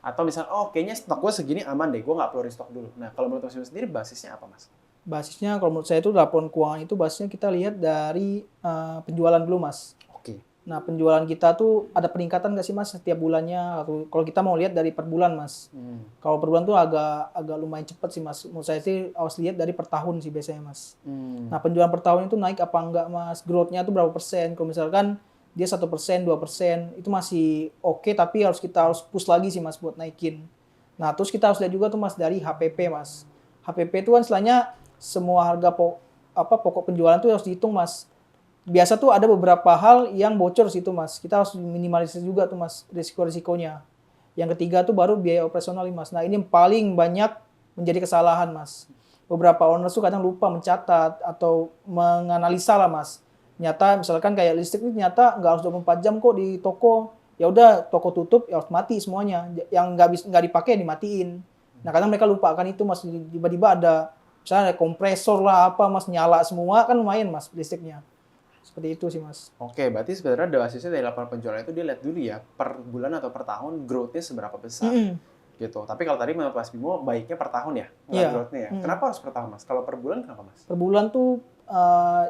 Atau misalnya, oh kayaknya stok gue segini aman deh, gue nggak perlu restock dulu. Nah, kalau menurut Mas Bimo sendiri basisnya apa Mas? Basisnya kalau menurut saya itu laporan keuangan itu basisnya kita lihat dari penjualan dulu mas. Oke. Nah penjualan kita tuh ada peningkatan nggak sih mas setiap bulannya? Kalau kita mau lihat dari per bulan mas. Kalau per bulan tuh agak lumayan cepat sih mas. Menurut saya sih harus lihat dari per tahun sih biasanya mas. Nah penjualan per tahun itu naik apa enggak mas? Growth-nya tuh berapa persen? Kalau misalkan dia 1%, 2% itu masih oke, tapi kita harus push lagi sih mas buat naikin. Nah terus kita harus lihat juga tuh mas dari HPP mas. HPP itu kan istilahnya semua harga pokok penjualan tuh harus dihitung mas. Biasa tuh ada beberapa hal yang bocor situ mas. Kita harus minimalisir juga tuh mas risiko-risikonya. Yang ketiga tuh baru biaya operasional mas. Nah ini yang paling banyak menjadi kesalahan mas. Beberapa owners tuh kadang lupa mencatat atau menganalisa lah mas. Nyata misalkan kayak listrik ini nyata nggak harus 24 jam kok di toko. Ya udah toko tutup ya harus mati semuanya. Yang nggak dipakai dimatiin. Nah kadang mereka lupa kan itu mas. Tiba-tiba ada misalnya ada kompresor lah apa mas nyala semua kan lumayan mas listriknya. Seperti itu sih mas. Oke, berarti sebenarnya basisnya dari laporan penjualan itu dia lihat dulu ya per bulan atau per tahun growth-nya seberapa besar. Gitu. Tapi kalau tadi menurut Mas Bimo baiknya per tahun ya, growth-nya ya. Kenapa harus per tahun mas? Kalau per bulan kenapa mas? Per bulan tuh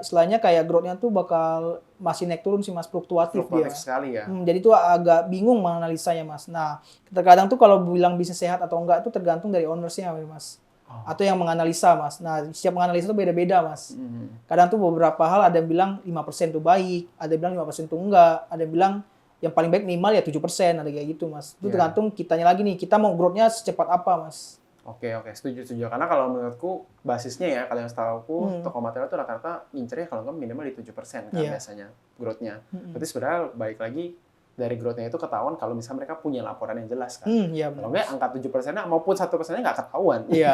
istilahnya kayak growth-nya tuh bakal masih naik turun sih mas, fluktuatif dia. Sekali ya. Jadi tuh agak bingung menganalisanya mas. Nah terkadang tuh kalau bilang bisnis sehat atau enggak itu tergantung dari ownersnya mas. Atau yang menganalisa mas. Nah setiap menganalisa itu beda-beda mas. Kadang tuh beberapa hal ada yang bilang 5% tuh baik, ada yang bilang 5% tuh enggak, ada yang bilang yang paling baik minimal ya 7%, ada kayak gitu mas. Itu tergantung kitanya lagi nih, kita mau growth-nya secepat apa mas. Oke, setuju. Karena kalau menurutku basisnya ya, kalau yang setahu aku toko material itu rata-rata ngincernya kalau nggak minimal di 7% kan biasanya growth-nya. Berarti sebenarnya baik lagi dari growth-nya itu ketahuan kalau misalnya mereka punya laporan yang jelas kan. Kalau nggak angka 7%-nya maupun 1%-nya nggak ketahuan. Iya.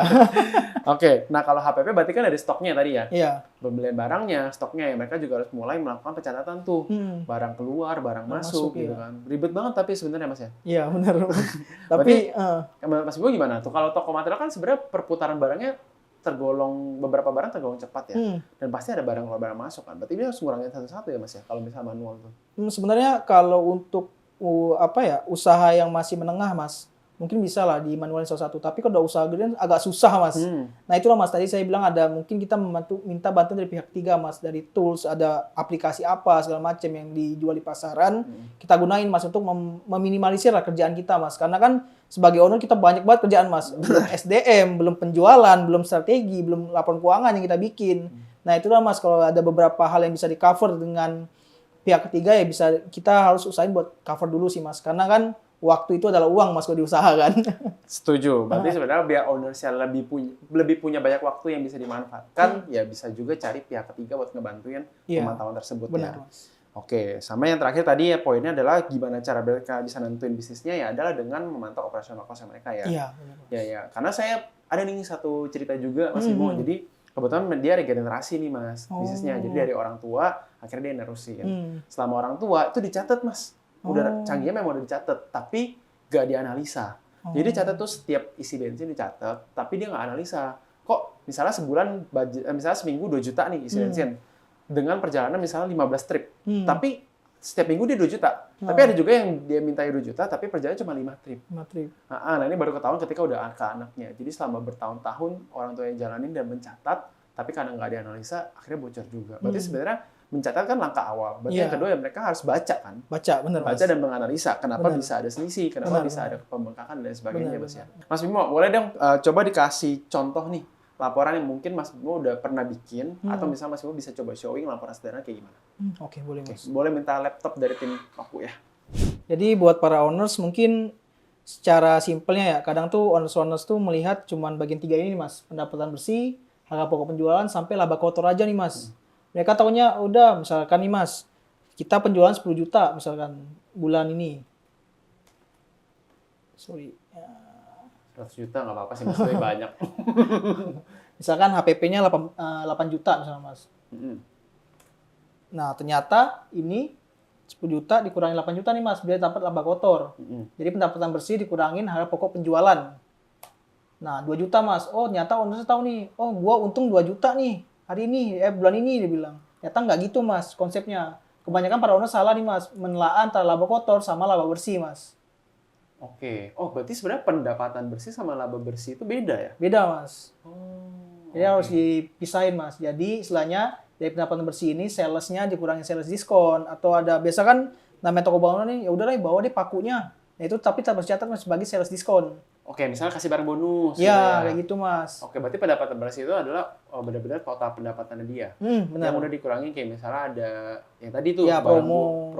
Oke, nah kalau HPP berarti kan dari stoknya tadi ya. Iya. Pembelian barangnya, stoknya ya mereka juga harus mulai melakukan pencatatan tuh. Barang keluar, barang masuk gitu kan. Ribet banget tapi sebenarnya Mas ya. Iya, benar. Tapi Mas Ibu gimana tuh? Kalau toko material kan sebenarnya perputaran barangnya beberapa barang tergolong cepat ya. Dan pasti ada barang keluar barang masuk kan. Berarti dia harus ngurangin satu-satu ya Mas ya kalau misalnya manual tuh. Sebenarnya kalau untuk usaha yang masih menengah mas, mungkin bisa lah di manualin satu-satu. Tapi kalau udah usaha gede agak susah mas. Nah itulah mas tadi saya bilang ada mungkin kita minta bantuan dari pihak ketiga mas, dari tools, ada aplikasi apa segala macam yang dijual di pasaran, kita gunain mas untuk meminimalisir lah kerjaan kita mas. Karena kan sebagai owner kita banyak banget kerjaan mas, belum SDM, belum penjualan, belum strategi, belum laporan keuangan yang kita bikin. Nah itulah mas kalau ada beberapa hal yang bisa di cover dengan pihak ketiga ya bisa, kita harus usahain buat cover dulu sih mas, karena kan waktu itu adalah uang mas kalau diusahakan. Setuju. Berarti sebenarnya biar ownersnya lebih punya banyak waktu yang bisa dimanfaatkan, ya bisa juga cari pihak ketiga buat ngebantuin pemantauan tersebut. Benar, ya. Mas. Oke, sama yang terakhir tadi ya poinnya adalah gimana cara mereka bisa nentuin bisnisnya ya adalah dengan memantau operasional cost mereka ya. Iya, benar. Ya. Karena saya ada nih satu cerita juga Mas Bimo. Jadi kebetulan dia regenerasi nih Mas bisnisnya. Jadi dari orang tua akhirnya dia nerusin. Selama orang tua itu dicatat Mas. Udah canggihnya memang udah dicatat, tapi nggak dianalisa. Jadi catat tuh setiap isi bensin dicatat, tapi dia nggak analisa. Kok misalnya sebulan, misalnya seminggu 2 juta nih isi bensin. Dengan perjalanan misalnya 15 trip. Tapi setiap minggu dia 2 juta. Tapi ada juga yang dia minta 2 juta, tapi perjalanan cuma 5 trip. 5 trip. Nah, ini baru ketahuan ketika udah ke anaknya. Jadi selama bertahun-tahun orang tua yang jalanin dan mencatat, tapi karena nggak dianalisa, akhirnya bocor juga. Berarti sebenarnya mencatat kan langkah awal. Berarti yang kedua ya mereka harus baca kan. Bener, Baca dan menganalisa kenapa bisa ada selisih, kenapa bisa ada pembengkakan dan sebagainya, Mas ya. Mas Bimo, boleh dong coba dikasih contoh nih laporan yang mungkin Mas Bimo udah pernah bikin atau misalnya Mas Bimo bisa coba showing laporan sederhana kayak gimana? Oke, boleh Mas. Boleh minta laptop dari tim aku ya. Jadi buat para owners mungkin secara simpelnya ya, kadang tuh owners tuh melihat cuman bagian 3 ini Mas, pendapatan bersih, harga pokok penjualan sampai laba kotor aja nih Mas. Mereka taunya udah misalkan nih Mas, kita penjualan 10 juta misalkan bulan ini. 100 juta nggak apa-apa sih, Mas, lebih banyak. Misalkan HPP-nya 8 juta misalnya Mas. Nah, ternyata ini 10 juta dikurangi 8 juta nih Mas, biar dapat laba kotor. Jadi pendapatan bersih dikurangin harga pokok penjualan. Nah, 2 juta Mas. Oh, ternyata owner tahu nih. Oh, gua untung 2 juta nih hari ini, bulan ini dia bilang. Ternyata nggak gitu Mas konsepnya. Kebanyakan para owner salah nih Mas, menelaah antara laba kotor sama laba bersih Mas. Oke. Oh, berarti sebenarnya pendapatan bersih sama laba bersih itu beda ya? Beda Mas. Jadi harus dipisahin Mas. Jadi istilahnya dari pendapatan bersih ini salesnya dikurangi sales diskon atau ada biasa kan namanya toko bangunan nih ya udahlah bawa deh pakunya. Nah itu tapi tetap tercatat Mas sebagai sales diskon. Oke, misalnya kasih barang bonus. Ya, kayak gitu Mas. Oke, berarti pendapatan bersih itu adalah benar-benar total pendapatannya dia. Benar. Yang udah dikurangi kayak misalnya ada yang tadi tuh ya, promo,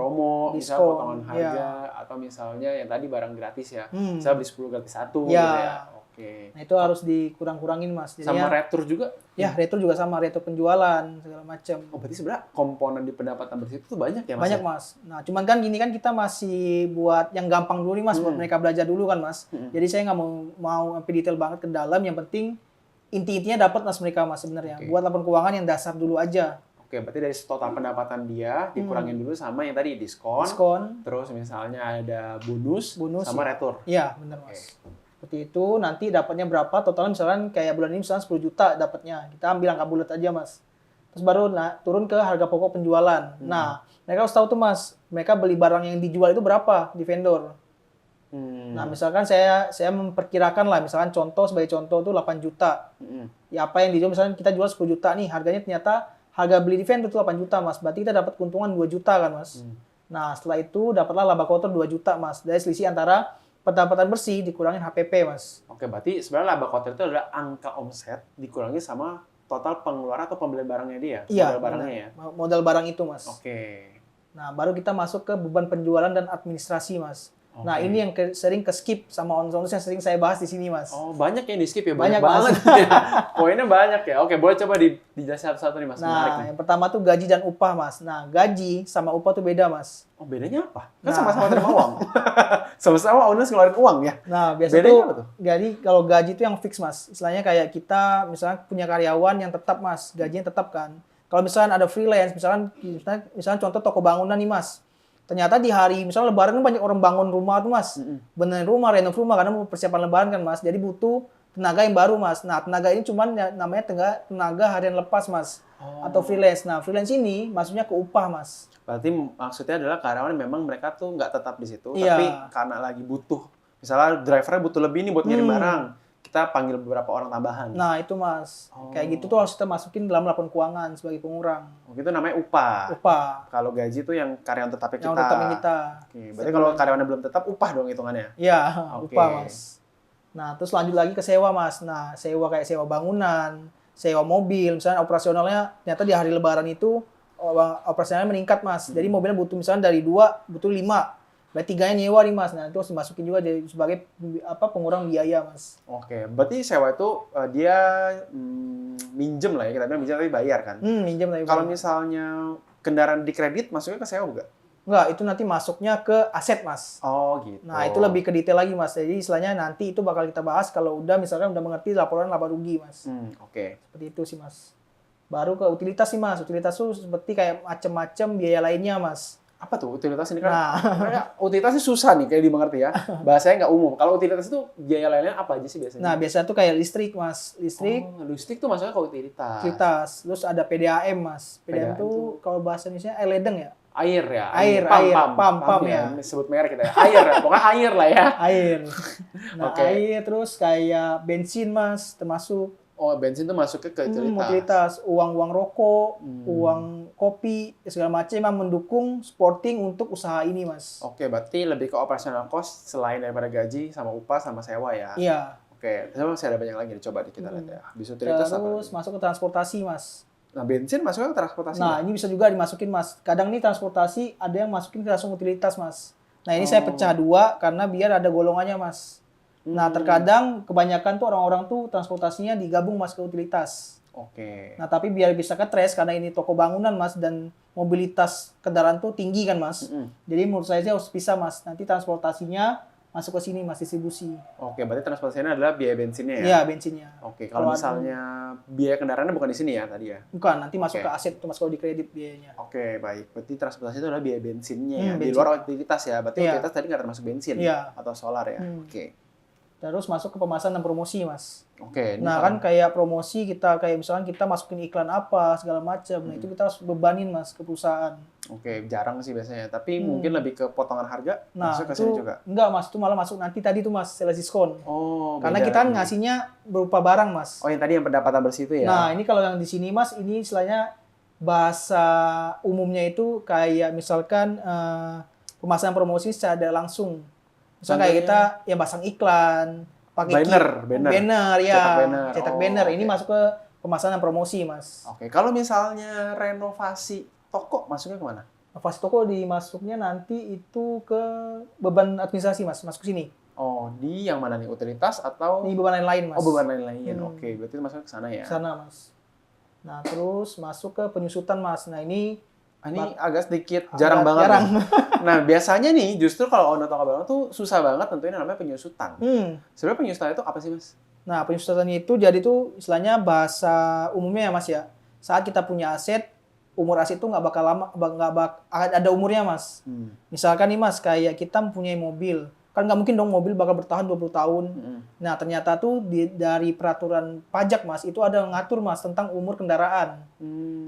diskon, misalnya potongan harga atau misalnya yang tadi barang gratis ya. Misalnya beli 10 gratis 1 ya. gitu ya. Oke. Nah, itu harus dikurang-kurangin Mas. Jadinya, sama retur juga? Ya, retur juga sama, retur penjualan segala macam. Oh, berarti sebenarnya komponen di pendapatan bersih itu tuh banyak ya Mas? Banyak Mas. Nah, cuman kan gini kan kita masih buat yang gampang dulu nih Mas, buat mereka belajar dulu kan Mas. Jadi saya nggak mau sampai detail banget ke dalam, yang penting inti-intinya dapat Mas mereka Mas sebenarnya. Buat laporan keuangan yang dasar dulu aja. Oke, berarti dari total pendapatan dia dikurangin dulu sama yang tadi diskon. Terus misalnya ada bonus sama retur. Iya, benar Mas. Seperti itu, nanti dapatnya berapa, totalnya misalkan kayak bulan ini misalnya 10 juta dapatnya. Kita ambil angka bulat aja Mas. Terus baru turun ke harga pokok penjualan. Nah, mereka harus tahu tuh Mas, mereka beli barang yang dijual itu berapa di vendor. Nah, misalkan saya memperkirakan lah, misalkan sebagai contoh tuh 8 juta. Ya apa yang dijual, misalkan kita jual 10 juta nih, harganya ternyata harga beli di vendor itu 8 juta Mas. Berarti kita dapat keuntungan 2 juta kan Mas. Nah, setelah itu dapatlah laba kotor 2 juta Mas. Dari selisih antara pendapatan bersih dikurangin HPP Mas. Oke, berarti sebenarnya laba kotor itu adalah angka omset dikurangi sama total pengeluaran atau pembelian barangnya dia. Iya, modal barangnya ya. Modal barang itu Mas. Oke. Nah, baru kita masuk ke beban penjualan dan administrasi Mas. Nah, ini yang sering ke-skip sama owners yang sering saya bahas di sini Mas. Oh, banyak yang di-skip ya? Banyak banget. Poinnya banyak ya? Oke, boleh coba dijelasin satu-satu nih Mas. Nah, yang pertama tuh gaji dan upah Mas. Nah, gaji sama upah tuh beda Mas. Oh, bedanya apa? Kan sama-sama terima uang. Sama-sama owners ngeluarin uang ya? Nah, biasanya tuh? Jadi kalau gaji itu yang fix Mas. Istilahnya kayak kita misalnya punya karyawan yang tetap Mas. Gajinya tetap kan. Kalau misalnya ada freelance, misalnya contoh toko bangunan nih Mas. Ternyata di hari misalnya lebaran kan banyak orang bangun rumah tuh Mas. Benerin rumah, renov rumah karena mau persiapan lebaran kan Mas. Jadi butuh tenaga yang baru Mas. Nah, tenaga ini cuman namanya tenaga harian lepas Mas. Atau freelance. Nah, freelance ini maksudnya ke upah Mas. Berarti maksudnya adalah karyawan memang mereka tuh nggak tetap di situ, tapi karena lagi butuh. Misalnya drivernya butuh lebih nih buat ngirim barang. Kita panggil beberapa orang tambahan. Nah, itu Mas. Kayak gitu tuh harus kita masukin dalam laporan keuangan sebagai pengurang. Oh, itu namanya upah. Upah. Kalau gaji tuh yang karyawan tetapnya kita. Yang tetapnya kita. Oke, berarti kalau karyawannya belum tetap, upah dong hitungannya? Iya, upah Mas. Nah, terus lanjut lagi ke sewa Mas. Nah, sewa kayak sewa bangunan, sewa mobil. Misalnya operasionalnya ternyata di hari lebaran itu operasionalnya meningkat Mas. Jadi mobilnya butuh misalnya dari 2, butuh 5. Berarti 3-nya nyewa nih Mas. Nah, itu harus dimasukin juga sebagai pengurang biaya Mas. Oke, berarti sewa itu dia minjem lah ya, kita bilang minjem tapi bayar kan? Minjem tapi bayar. Kalau misalnya kendaraan di kredit masuknya ke sewa bukan? Enggak, itu nanti masuknya ke aset Mas. Oh gitu. Nah, itu lebih ke detail lagi Mas. Jadi istilahnya nanti itu bakal kita bahas kalau misalkan udah mengerti laporan laba rugi Mas. Oke. Seperti itu sih Mas. Baru ke utilitas sih Mas. Utilitas itu seperti kayak macam-macam biaya lainnya Mas. Apa tuh utilitas ini kan? Nah, Karena utilitasnya susah nih kayak dimengerti ya. Bahasanya nggak umum. Kalau utilitas itu biaya lainnya apa aja sih biasanya? nah biasanya tuh kayak listrik mas, listrik, Oh, listrik tuh masuknya ke utilitas. utilitas, terus ada PDAM mas, PDAM PDAM tuh kalau bahasa Indonesia air ledeng ya, Air ya, Air, pam ya. Sebut merek kita ya. Air ya, pokoknya air lah ya. air. Nah Oke. air terus kayak bensin mas, termasuk Oh, bensin tuh masuknya ke utilitas. utilitas, uang rokok, Hmm. uang kopi, segala macam yang mendukung sporting untuk usaha ini mas. Oke, berarti lebih ke operational cost selain daripada gaji sama upah sama sewa ya. Iya. Oke, terus masih ada banyak lagi nih, coba deh kita lihat ya. Habis utilitas apa Terus lagi? masuk ke transportasi mas. Nah, bensin masuknya ke transportasi. Nah, ini bisa juga dimasukin, Mas. Kadang nih transportasi ada yang masukin ke langsung utilitas, Mas. Nah, ini saya pecah dua karena biar ada golongannya, Mas. Nah, terkadang kebanyakan tuh orang-orang tuh transportasinya digabung, Mas, ke utilitas. Oke. Nah, tapi biar bisa ke trace karena ini toko bangunan, Mas, dan mobilitas kendaraan tuh tinggi kan, Mas. Jadi menurut saya sih harus pisah, Mas. Nanti transportasinya masuk ke sini, Mas, distribusi. Oke, berarti transportasinya adalah biaya bensinnya ya? Iya, bensinnya. Oke, kalau Kalau misalnya biaya kendaraannya bukan di sini ya tadi ya? Bukan, nanti masuk Oke. ke aset tuh, Mas, kalau di kredit biayanya. Oke, baik. Berarti transportasi itu adalah biaya bensinnya ya, di Bensin. luar utilitas ya. Berarti Iya. utilitas tadi nggak termasuk bensin Iya. atau solar ya? Oke. Terus masuk ke pemasaran dan promosi, Mas. Oke, ini Nah kalau- kan kayak promosi kita kayak misalkan kita masukin iklan apa segala macam, nah itu kita harus bebanin mas ke perusahaan. Oke, jarang sih biasanya. Tapi mungkin lebih ke potongan harga Nah masuk ke itu sini juga. enggak mas, itu malah masuk nanti tadi tuh mas sales diskon. Oh, Karena beda kita lagi. ngasihnya berupa barang mas. Oh, yang tadi yang pendapatan bersih itu ya? Nah ini kalau yang di sini mas, ini istilahnya bahasa umumnya itu kayak misalkan pemasaran promosi secara langsung. Misalnya kayak kita yang pasang iklan, pakai banner ya, cetak banner. Ini oke. masuk ke pemasaran dan promosi mas. Oke, kalau misalnya renovasi toko masuknya kemana? Fase toko dimasuknya nanti itu ke beban administrasi mas, masuk sini. Oh, di yang mana nih? Utilitas atau? Ini beban lain mas. Oh, beban lain-lain. Oke, berarti masuknya ke sana ya? Sana mas. Nah terus masuk ke penyusutan mas. Nah ini Ini agak sedikit jarang banget. jarang. nih. Nah, biasanya nih justru kalau owner toko bangunan tuh susah banget tentuin yang namanya penyusutan. Sebenarnya penyusutan itu apa sih, Mas? Nah penyusutannya itu jadi tuh istilahnya bahasa umumnya ya mas ya. Saat kita punya aset, umur aset itu nggak bakal lama, ada umurnya mas. Misalkan nih mas, kayak kita mempunyai mobil. Kan nggak mungkin dong mobil bakal bertahan 20 tahun. Nah, ternyata tuh dari peraturan pajak, Mas, itu ada ngatur, Mas, tentang umur kendaraan.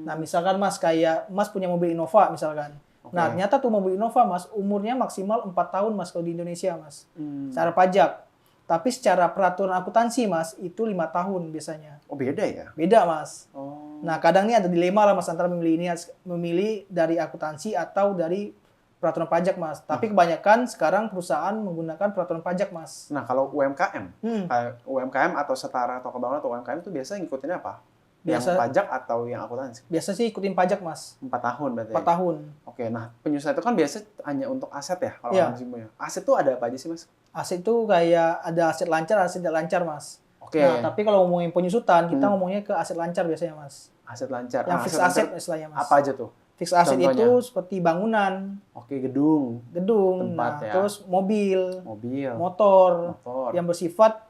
Nah, misalkan, Mas, kayak Mas punya mobil Innova, misalkan. Nah, ternyata tuh mobil Innova, Mas, umurnya maksimal 4 tahun, Mas, kalau di Indonesia, Mas. Secara pajak. Tapi secara peraturan akuntansi, Mas, itu 5 tahun biasanya. Oh, beda ya? Beda, Mas. Oh. Nah, kadang nih ada dilema lah, Mas, antara memilih dari akuntansi atau dari peraturan pajak, Mas. Tapi kebanyakan sekarang perusahaan menggunakan peraturan pajak, Mas. Nah, kalau UMKM, kayak UMKM atau setara toko bangunan atau UMKM itu biasa ngikutinnya apa? Yang pajak atau yang akuntansi? Biasa sih ikutin pajak, Mas. 4 tahun berarti. 4 tahun. Oke, nah penyusutan itu kan biasa hanya untuk aset ya kalau Iya. orang punya. Aset tuh ada apa aja sih, Mas? Aset itu kayak ada aset lancar, aset tidak lancar, Mas. Oke. Nah, tapi kalau ngomongin penyusutan, kita ngomongnya ke aset lancar biasanya, Mas. Aset lancar. Yang Nah, fixed lancar asset istilahnya, Mas. apa aja tuh? Fixed asset Contohnya? itu seperti bangunan, Oke, gedung, gedung, Tempat, nah, ya. terus mobil, mobil, motor, motor. yang bersifat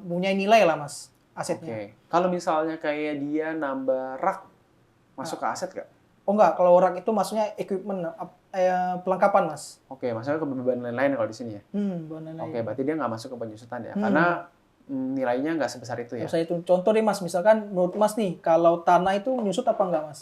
punya nilai lah, Mas, asetnya. Oke. Kalau misalnya kayak dia nambah rak, masuk ke aset nggak? Oh enggak, kalau rak itu maksudnya equipment, pelengkapan, Mas. Oke, maksudnya ke beban lain-lain kalau di sini ya? Bukan lain. Oke, berarti dia nggak masuk ke penyusutan ya? Karena nilainya nggak sebesar itu ya? Misalnya itu contoh deh, Mas, misalkan menurut Mas nih, kalau tanah itu menyusut apa enggak, Mas?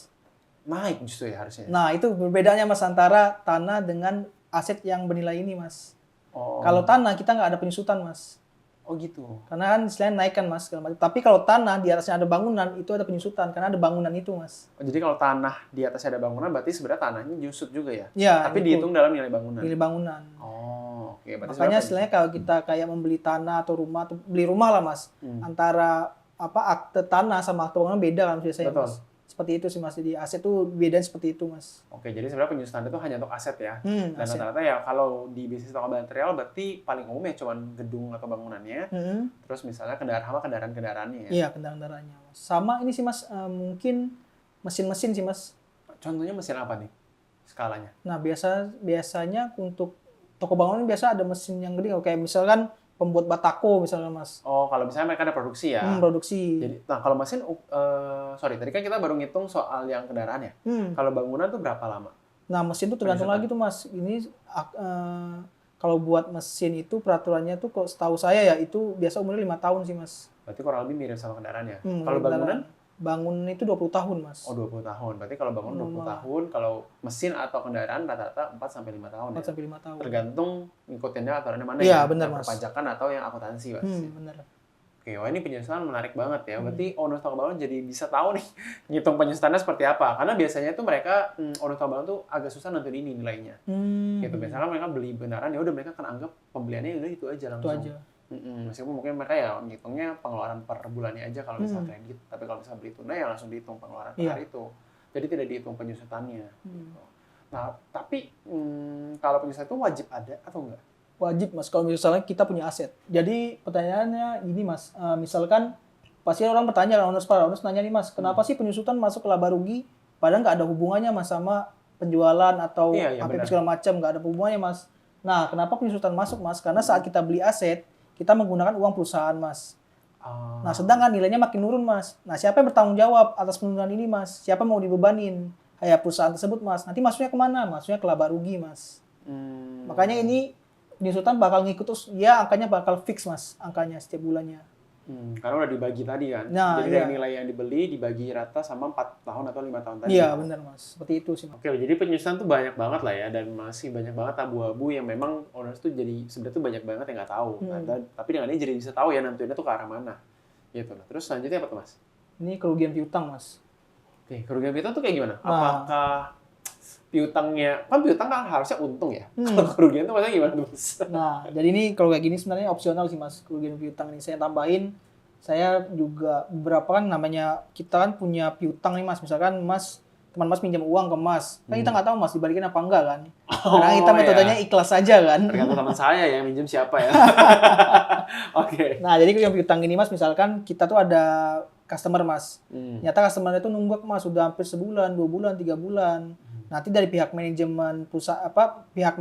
Naik justru ya harusnya. Nah, itu berbedanya, Mas, antara tanah dengan aset yang bernilai ini, Mas. Oh. Kalau tanah kita nggak ada penyusutan, Mas. Oh gitu. Karena kan istilahnya naik kan, Mas, segala macam. Tapi kalau tanah di atasnya ada bangunan, itu ada penyusutan karena ada bangunan itu, Mas. Oh, jadi kalau tanah di atasnya ada bangunan, berarti sebenarnya tanahnya nyusut juga ya? Iya. Tapi itu, dihitung dalam nilai bangunan? nilai bangunan. Oh, oke. Berarti Makanya sebenarnya istilahnya kalau kita kayak membeli tanah atau rumah, atau beli rumah lah, Mas. Antara akte tanah sama akte bangunan beda kan biasanya, Betul. Mas. Seperti itu sih, Mas. Jadi aset tuh bedanya seperti itu, Mas. Oke, jadi sebenarnya penyusutan itu hanya untuk aset ya? Dan Aset. rata-rata ya kalau di bisnis toko material berarti paling umum ya cuma gedung atau bangunannya. Terus misalnya kendaraan-kendaraannya ya? Iya, kendaraan-kendaraannya, Mas. Sama ini sih, Mas, mungkin mesin-mesin sih, Mas. Contohnya mesin apa nih skalanya? Nah, biasanya untuk toko bangunan biasa ada mesin yang gede, kayak misalkan pembuat batako misalnya, Mas. Oh, kalau misalnya mereka ada produksi ya? Produksi. Jadi, nah kalau mesin, sorry, tadi kan kita baru ngitung soal yang kendaraan ya? Kalau bangunan tuh berapa lama? Nah, mesin tuh tergantung lagi tuh Mas. Ini kalau buat mesin itu peraturannya tuh kok setahu saya ya itu biasa umurnya 5 tahun sih Mas. Berarti kurang lebih mirip sama kendaraan ya. Hmm, Kalau bangunan? Bangun itu 20 tahun Mas. Oh 20 tahun. Berarti kalau bangun 20 tahun, kalau mesin atau kendaraan rata-rata 4 sampai 5 tahun 4 ya. sampai 5 tahun. Tergantung ngikutinnya aturannya mana Iya, ya. benar, yang Mas. perpajakan atau yang akuntansi Mas. Benar. Oke, wah ini penyesuaian menarik banget ya. Berarti owner toko bangunan jadi bisa tahu nih ngitung penyesuaiannya seperti apa. Karena biasanya tuh mereka owner toko bangunan tuh agak susah nentuin ini nilainya. Gitu. Misalkan mereka beli benaran ya udah mereka akan anggap pembeliannya udah itu aja langsung. Itu aja. Meskipun mungkin mereka ya ngitungnya pengeluaran per bulannya aja kalau misalnya kredit. Tapi kalau misalnya beli tunai ya langsung dihitung pengeluaran per hari itu. Jadi tidak dihitung penyusutannya. Gitu. Nah, tapi kalau penyusutan itu wajib ada atau enggak? Wajib Mas kalau misalnya kita punya aset. Jadi pertanyaannya ini Mas, misalkan pasti orang bertanya owners nanya nih Mas, kenapa sih penyusutan masuk ke laba rugi padahal nggak ada hubungannya Mas sama penjualan atau apa segala macam, nggak ada hubungannya Mas. Nah, kenapa penyusutan masuk Mas? Karena saat kita beli aset, kita menggunakan uang perusahaan Mas. Nah, sedangkan nilainya makin turun Mas. Nah, siapa yang bertanggung jawab atas penurunan ini Mas? Siapa yang mau dibebanin? Kayak perusahaan tersebut Mas. Nanti masuknya kemana? Masuknya ke laba rugi Mas. Makanya ini penyusutan bakal ngikut terus, ya angkanya bakal fix Mas, angkanya setiap bulannya. Karena udah dibagi tadi kan. Nah, jadi dari nilai yang dibeli dibagi rata sama 4 tahun atau 5 tahun tadi. Iya, benar Mas. Seperti itu sih Mas. Oke, jadi penyusutan tuh banyak banget lah ya, dan masih banyak banget abu-abu yang memang owners tuh jadi sebenarnya tuh banyak banget yang nggak tahu. Tapi dengan ini jadi bisa tahu ya nentuinnya tuh ke arah mana. Gitu. Nah, terus selanjutnya apa tuh Mas? Ini kerugian piutang Mas. Oke, kerugian piutang tuh kayak gimana? Apakah piutangnya, kan piutang kan harusnya untung ya. Kalau kerugian itu maksudnya gimana tuh Mas? Nah, jadi ini kalau kayak gini sebenarnya opsional sih Mas, kerugian piutang ini. Saya tambahin, saya juga beberapa kan namanya, kita kan punya piutang nih Mas. Misalkan Mas, teman Mas pinjam uang ke Mas. Kan kita nggak tahu Mas dibalikin apa enggak kan. Karena kita metodenya ikhlas aja kan. Tergantung teman saya ya, minjem siapa ya. Oke. Nah, jadi kerugian piutang ini Mas, misalkan kita tuh ada customer Mas. Nyata customer itu nunggak Mas, sudah hampir sebulan, 2 bulan, 3 bulan. Nanti dari pihak manajemen perusahaan pihak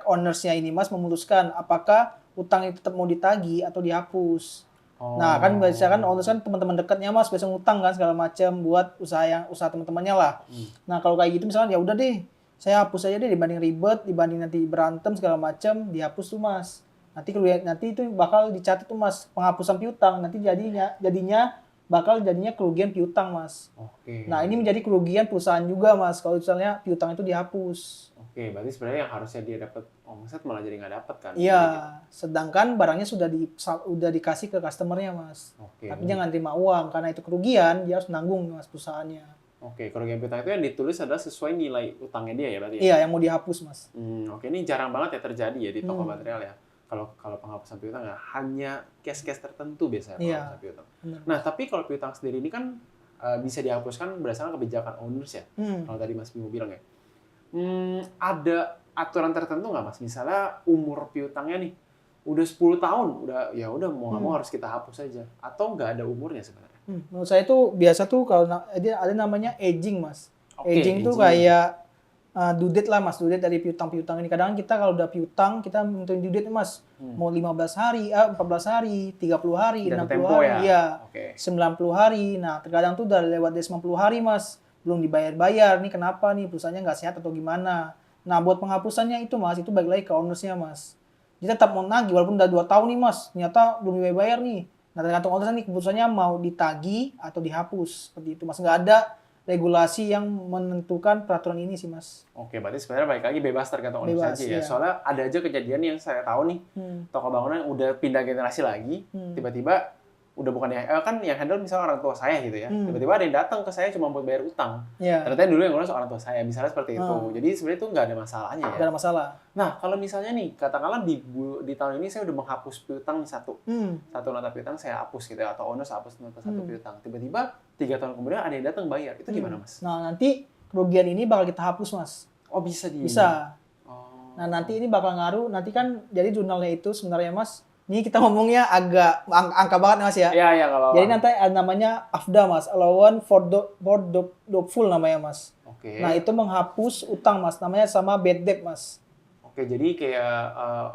ownersnya ini Mas memutuskan apakah utang itu tetap mau ditagih atau dihapus. Nah, kan biasanya kan owners kan teman-teman dekatnya Mas biasa ngutang kan segala macam buat usaha teman-temannya lah. Nah, kalau kayak gitu misalnya ya udah deh, saya hapus aja deh dibanding ribet, dibanding nanti berantem segala macam, dihapus tuh Mas. Nanti itu bakal dicatat tuh Mas, penghapusan piutang. Nanti jadinya kerugian piutang Mas. Oke. Nah, ini menjadi kerugian perusahaan juga Mas kalau misalnya piutang itu dihapus. Oke, berarti sebenarnya yang harusnya dia dapat omset malah jadi nggak dapat kan? Iya, sedangkan barangnya sudah dikasih ke customernya Mas. Tapi jangan terima uang karena itu kerugian, dia harus nanggung Mas perusahaannya. Oke, kerugian piutang itu yang ditulis adalah sesuai nilai utangnya dia ya berarti? Iya, yang mau dihapus Mas. Oke, ini jarang banget ya terjadi ya di toko material ya. Kalau penghapusan piutang ya hanya case-case tertentu biasanya penghapusan piutang. Nah, tapi kalau piutang sendiri ini kan bisa dihapuskan berdasarkan kebijakan owners ya. Kalau tadi Mas Bimo bilang ya. Ada aturan tertentu nggak Mas? Misalnya umur piutangnya nih udah 10 tahun, udah mau nggak mau harus kita hapus aja. Atau nggak ada umurnya sebenarnya? Menurut saya tuh biasa tuh kalau ada namanya aging Mas. Aging tuh kayak due date lah Mas, due date dari piutang-piutang ini. Kadang kita kalau udah piutang, kita nentuin due date Mas. Mau 15 hari, 14 hari, 30 hari, 60 hari, ya. 90 hari. Nah, terkadang tuh udah lewat dari 90 hari Mas. Belum dibayar-bayar. Nih kenapa nih, perusahaannya nggak sehat atau gimana. Nah, buat penghapusannya itu Mas, itu balik lagi ke ownersnya Mas. Dia tetap mau nagih, walaupun udah 2 tahun nih Mas, ternyata belum dibayar nih. Nah, tergantung ownersnya nih, keputusannya mau ditagih atau dihapus. Seperti itu Mas, nggak ada regulasi yang menentukan peraturan ini sih Mas. Oke, berarti sebenarnya balik lagi bebas tergantung owner saja ya. Soalnya ada aja kejadian yang saya tahu nih, toko bangunan udah pindah generasi lagi, tiba-tiba udah bukan kan yang handle misalnya orang tua saya gitu ya. Tiba-tiba ada yang datang ke saya cuma buat bayar utang. Ternyata dulu yang ngurus orang tua saya, misalnya seperti itu. Jadi sebenarnya itu nggak ada masalahnya ya. Nggak ada masalah. Nah, kalau misalnya nih, katakanlah di tahun ini saya udah menghapus piutang satu nota piutang saya hapus gitu ya, atau owner hapus nota satu piutang. Tiba-tiba 3 tahun kemudian ada yang datang bayar. Itu gimana Mas? Nah, nanti kerugian ini bakal kita hapus Mas. Oh, bisa Bisa. Nah, nanti ini bakal ngaruh. Nanti kan jadi jurnalnya itu sebenarnya Mas. Ini kita ngomongnya agak angka banget Mas ya. Iya, nggak apa-apa. Jadi nanti ada namanya AFDA Mas, Allowance for Doubtful namanya Mas. Oke. Nah, itu menghapus utang Mas, namanya sama bad debt Mas. Oke, jadi kayak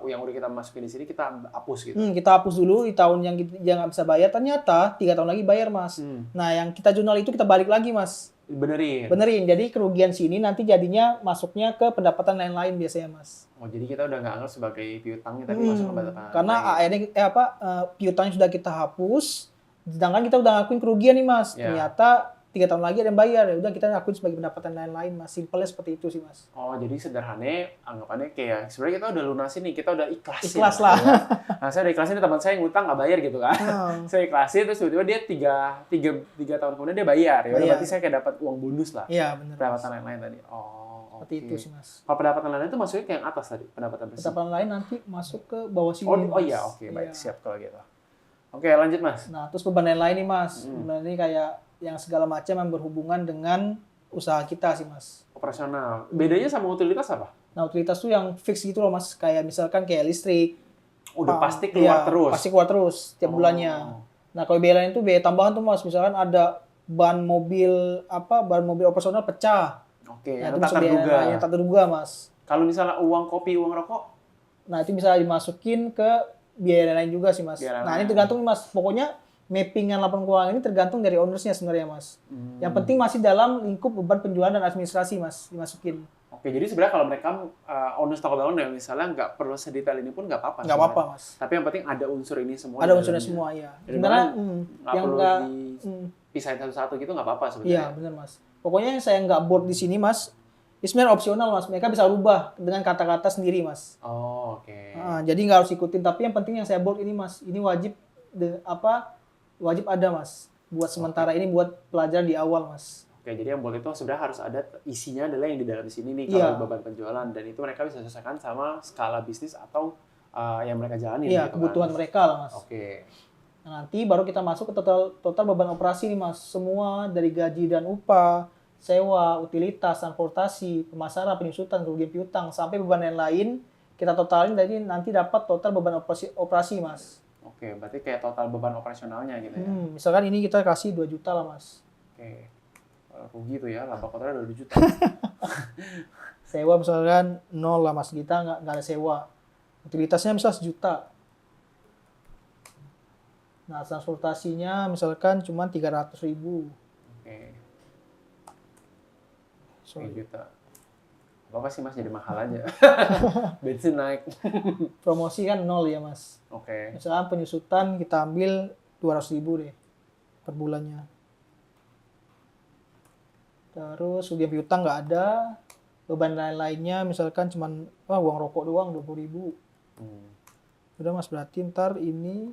yang udah kita masukin di sini kita hapus gitu. Kita hapus dulu di tahun yang dia nggak bisa bayar, ternyata 3 tahun lagi bayar Mas. Nah, yang kita jurnal itu kita balik lagi Mas. Benerin. Jadi kerugian sini nanti jadinya masuknya ke pendapatan lain-lain biasanya, Mas. Oh, jadi kita udah nggak anggap sebagai piutangnya, tapi masuk ke pendapatan Karena lain. AR-nya piutangnya sudah kita hapus, sedangkan kita udah ngakuin kerugian nih, Mas. Ya. Ternyata 3 tahun lagi ada yang bayar, ya udah kita ngakuin sebagai pendapatan lain-lain, Mas. Simpelnya seperti itu sih, Mas. Oh, jadi sederhananya anggapannya kayak sebenarnya kita udah lunasin nih, kita udah ikhlasin. Ikhlas lah. Ya. Nah, saya udah ikhlasin, teman saya ngutang nggak bayar gitu kan. Saya ikhlasin, terus tiba-tiba dia tiga tahun kemudian dia bayar. Ya udah berarti saya kayak dapat uang bonus lah. Iya, benar. Pendapatan lain-lain tadi. Oh, seperti itu sih, Mas. Kalau pendapatan lain itu masuknya kayak yang atas tadi, pendapatan bersih. Pendapatan lain nanti masuk ke bawah sini. Oh iya, oke, baik, siap kalau gitu. Oke, lanjut, Mas. Nah, terus beban lain nih, Mas. Beban ini kayak yang segala macam yang berhubungan dengan usaha kita sih, Mas. Operasional. Bedanya sama utilitas apa? Nah, utilitas tuh yang fix gitu loh, Mas. Kayak misalkan kayak listrik. Udah pasti keluar terus. Pasti keluar terus tiap bulannya. Nah, kalau biaya lain itu biaya tambahan tuh, Mas. Misalkan ada ban mobil operasional pecah. Oke, nah, yang tak terduga, Mas. Kalau misalnya uang kopi, uang rokok? Nah, itu bisa dimasukin ke biaya lain juga sih, Mas. Nah, ini tergantung, Mas. Pokoknya mappingan laporan keuangan ini tergantung dari ownersnya sebenarnya, Mas. Yang penting masih dalam lingkup beban penjualan dan administrasi, Mas, dimasukin. Oke, jadi sebenarnya kalau mereka owners toko bangunan yang misalnya nggak perlu sedetail ini pun nggak apa-apa. Nggak apa-apa, Mas. Tapi yang penting ada unsur ini semua. Ada unsurnya semua, ya. Sebenarnya nggak perlu dipisahin satu-satu gitu, nggak apa-apa sebenarnya. Iya, benar, Mas. Pokoknya yang saya nggak board di sini, Mas, ini sebenarnya opsional, Mas. Mereka bisa rubah dengan kata-kata sendiri, Mas. Oh, oke. Jadi nggak harus ikutin. Tapi yang penting yang saya board ini, Mas, ini wajib ada, Mas. Buat sementara ini buat pelajar di awal, Mas. Oke, jadi yang board itu sebenarnya harus ada isinya adalah yang di dalam sini nih kalau beban penjualan, dan itu mereka bisa sesuaikan sama skala bisnis atau yang mereka jalani. Iya, gitu, kebutuhan mereka lah, Mas. Oke. Nah, nanti baru kita masuk ke total beban operasi nih, Mas. Semua dari gaji dan upah, sewa, utilitas, transportasi, pemasaran, penyusutan, kerugian piutang, sampai beban yang lain kita totalin, jadi nanti dapat total beban operasi, Mas. Oke, berarti kayak total beban operasionalnya gitu ya. Misalkan ini kita kasih 2 juta lah, Mas. Oke. Rugi tuh ya, laba kotornya 2 juta. Sewa misalkan 0 lah, Mas. Kita nggak ada sewa. Utilitasnya misal 1 juta. Nah, transportasinya misalkan cuma 300.000. Oke. 1 juta. Apa sih, Mas, jadi mahal aja. Bensin naik. Promosi kan 0 ya, Mas. Oke. Misalkan penyusutan kita ambil 200.000 deh per bulannya. Terus kerugian piutang nggak ada. Beban lain-lainnya misalkan cuman uang rokok doang 20.000. Udah, Mas, berarti ntar ini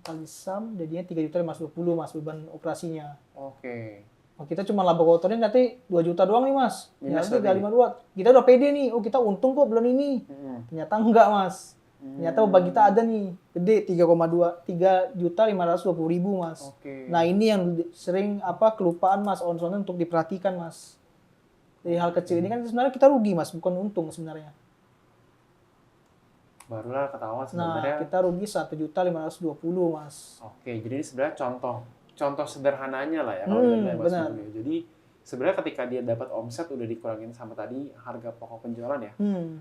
kali sum jadinya 3.520.000, Mas, beban operasinya. Oke. Kita cuma laba kotornya nanti 2 juta doang nih, Mas. Ya udah 352. Kita udah pede nih. Kita untung kok bulan ini. Ternyata enggak, Mas. Ternyata beban kita ada nih. Gede 3.520.000, Mas. Oke. Nah, ini yang sering kelupaan, Mas, owner untuk diperhatikan, Mas. Dari hal kecil ini kan sebenarnya kita rugi, Mas, bukan untung sebenarnya. Barulah ketahuan sebenarnya. Nah, kita rugi 1.520.000, Mas. Oke, jadi ini sebenarnya contoh sederhananya lah ya kalau dari Mas Budi. Jadi sebenarnya ketika dia dapat omset udah dikurangin sama tadi harga pokok penjualan ya.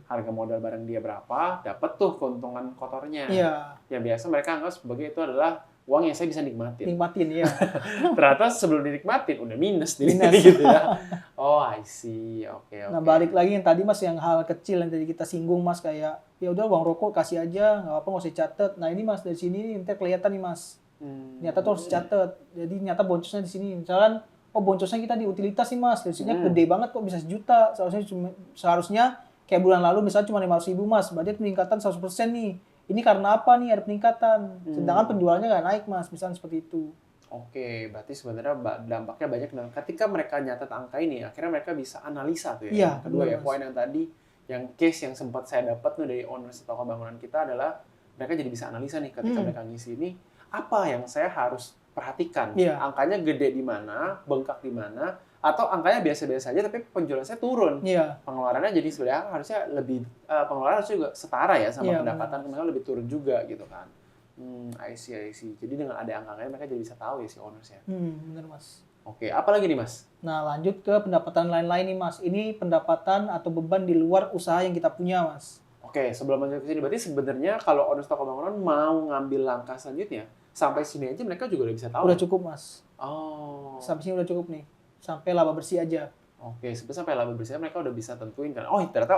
Harga modal barang dia berapa, dapat tuh keuntungan kotornya. Iya. Yang biasa mereka anggap sebagai itu adalah uang yang saya bisa nikmatin. Iya. Ternyata sebelum dinikmatin udah minus gitu ya. Oh, I see. Oke. Nah, balik lagi yang tadi, Mas, yang hal kecil yang tadi kita singgung, Mas, kayak ya udah uang rokok kasih aja, nggak apa-apa, nggak usah catet. Nah, ini, Mas, dari sini nanti kelihatan nih, Mas. Ternyata tuh harus catet. Jadi ternyata boncosnya di sini. Misalkan boncosnya kita di utilitas nih, Mas. Dari sini gede banget kok, bisa 1 juta. Seharusnya kayak bulan lalu misalnya cuma 500.000, Mas. Berarti peningkatan 100% nih. Ini karena apa nih ada peningkatan? Sedangkan penjualannya nggak naik, Mas. Misalnya seperti itu. Oke, berarti sebenarnya dampaknya banyak. Dan ketika mereka nyatet angka ini, akhirnya mereka bisa analisa tuh ya. Iya, yang kedua ya, poin yang tadi, yang case yang sempat saya dapat tuh dari owners toko bangunan kita adalah mereka jadi bisa analisa nih ketika mereka ngisi ini, apa yang saya harus perhatikan. Iya. Angkanya gede di mana, bengkak di mana, atau angkanya biasa-biasa aja tapi penjualan saya turun. Iya. Pengeluarannya jadi sebenarnya harusnya lebih, pengeluaran harusnya juga setara ya sama Iya, pendapatan, mereka lebih turun juga gitu kan. I see. Jadi dengan ada angkanya mereka jadi bisa tahu ya si owners ya. Bener, Mas. Oke, apa lagi nih, Mas? Nah, lanjut ke pendapatan lain-lain nih, Mas. Ini pendapatan atau beban di luar usaha yang kita punya, Mas. Oke, sebelum lanjut ke sini, berarti sebenarnya kalau owners toko bangunan mau ngambil langkah selanjutnya, sampai sini aja mereka juga udah bisa tahu. Udah cukup, Mas. Oh. Sampai sini udah cukup nih. sampai laba bersih aja. Oke, sebenarnya sampai laba bersih mereka udah bisa tentuin kan. Oh, ternyata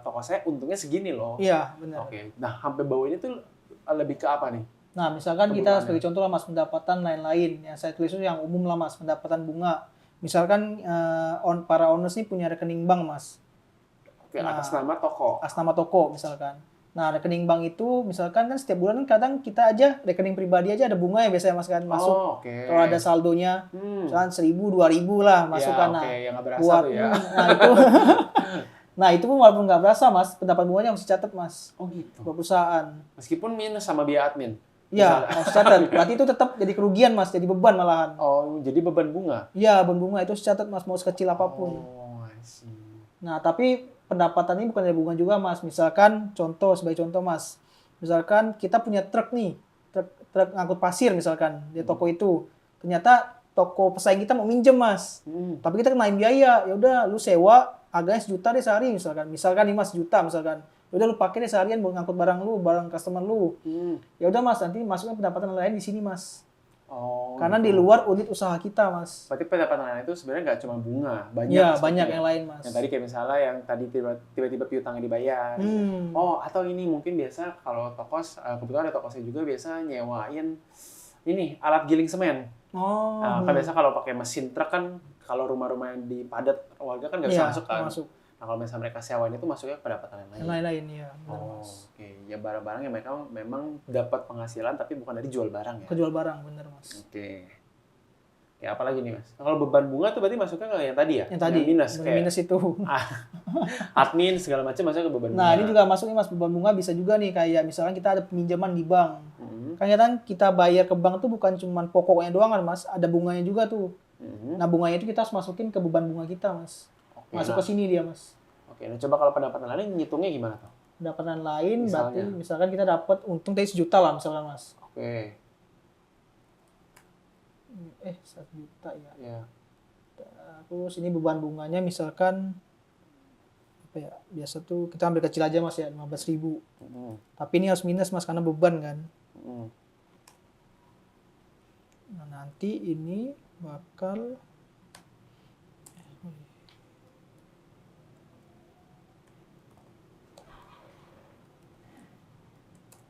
toko saya untungnya segini loh. Iya, benar. Oke. Nah, sampai bawah ini tuh lebih ke apa nih? Nah, misalkan kita Kebutuhannya. sebagai contoh lah Mas, pendapatan lain-lain. Yang saya tulis itu yang umum lah Mas, pendapatan bunga. Misalkan para owners nih punya rekening bank Mas. Oke, atas nama toko. Atas nama toko misalkan. Nah, rekening bank itu misalkan kan setiap bulan kan kadang kita aja rekening pribadi aja ada bunga ya biasanya Mas kan masuk. Oh, oke. Kalau ada saldonya misalkan 1.000, 2.000 lah masuk kan. Oke, Nah, yang nggak berasa buat tuh ya. nah itu nah, itu pun walaupun nggak berasa Mas, pendapat bunganya harus dicatat Mas. Oh gitu. Buat perusahaan. Meskipun minus sama biaya admin. Iya, harus catat. Berarti itu tetap jadi kerugian Mas, jadi beban malahan. Oh, jadi beban bunga. Iya, beban bunga itu harus catat Mas, mau sekecil apapun. Oh, I see. Nah, tapi pendapatan ini bukan dari bunga juga Mas. Misalkan sebagai contoh Mas. Misalkan kita punya truk nih, truk ngangkut pasir misalkan di toko itu. Ternyata toko pesaing kita mau minjem Mas. Tapi kita kenain biaya. Ya udah lu sewa harganya 1 juta deh sehari misalkan. Misalkan nih Mas, 1 juta misalkan. Ya udah lu pakai deh seharian buat ngangkut barang lu, barang customer lu. Ya udah Mas, nanti masuknya pendapatan lain di sini Mas. Oh. Karena di luar unit usaha kita Mas. Berarti pendapatan lain itu sebenarnya nggak cuma bunga, banyak. Iya, seperti banyak ya. yang lain Mas. Yang tadi kayak misalnya yang tadi tiba-tiba piutangnya dibayar. Oh, atau ini mungkin biasa kalau toko, kebetulan ada toko saya juga biasa nyewain ini alat giling semen. Oh. Kan biasa kalau pakai mesin truk kan kalau rumah-rumah yang di padat warga kan nggak bisa Iya, masuk kan. masuk. Nah, kalau misalnya mereka sewain itu masuknya ke pendapatan yang lain. Yang lain-lain ya, benar Oh, Mas. oke. Ya barang-barang yang mereka memang dapat penghasilan tapi bukan dari jual barang ya. Kejual barang, benar Mas. Oke. Ya apa lagi nih Mas? Kalau beban bunga tuh berarti masuknya ke yang tadi ya? Yang tadi, minus kayak minus itu. admin segala macam masuk ke beban bunga. Nah, ini juga masuk nih Mas, beban bunga bisa juga nih kayak misalkan kita ada peminjaman di bank. Kan kita bayar ke bank tuh bukan cuma pokoknya doang kan Mas, ada bunganya juga tuh. Nah, bunganya itu kita harus masukin ke beban bunga kita Mas. Oke, Masuk ke sini dia Mas. Oke, nah coba kalau pendapatan lain ngitungnya gimana tuh? Pendapatan lain Misalnya? berarti misalkan kita dapat untung tadi 1 juta lah misalkan Mas. Oke. 1 juta ya. Ya. Terus ini beban bunganya misalkan apa ya? Biasa tuh kita ambil kecil aja Mas ya, 15.000. Tapi ini harus minus Mas karena beban kan. Nah, nanti ini bakal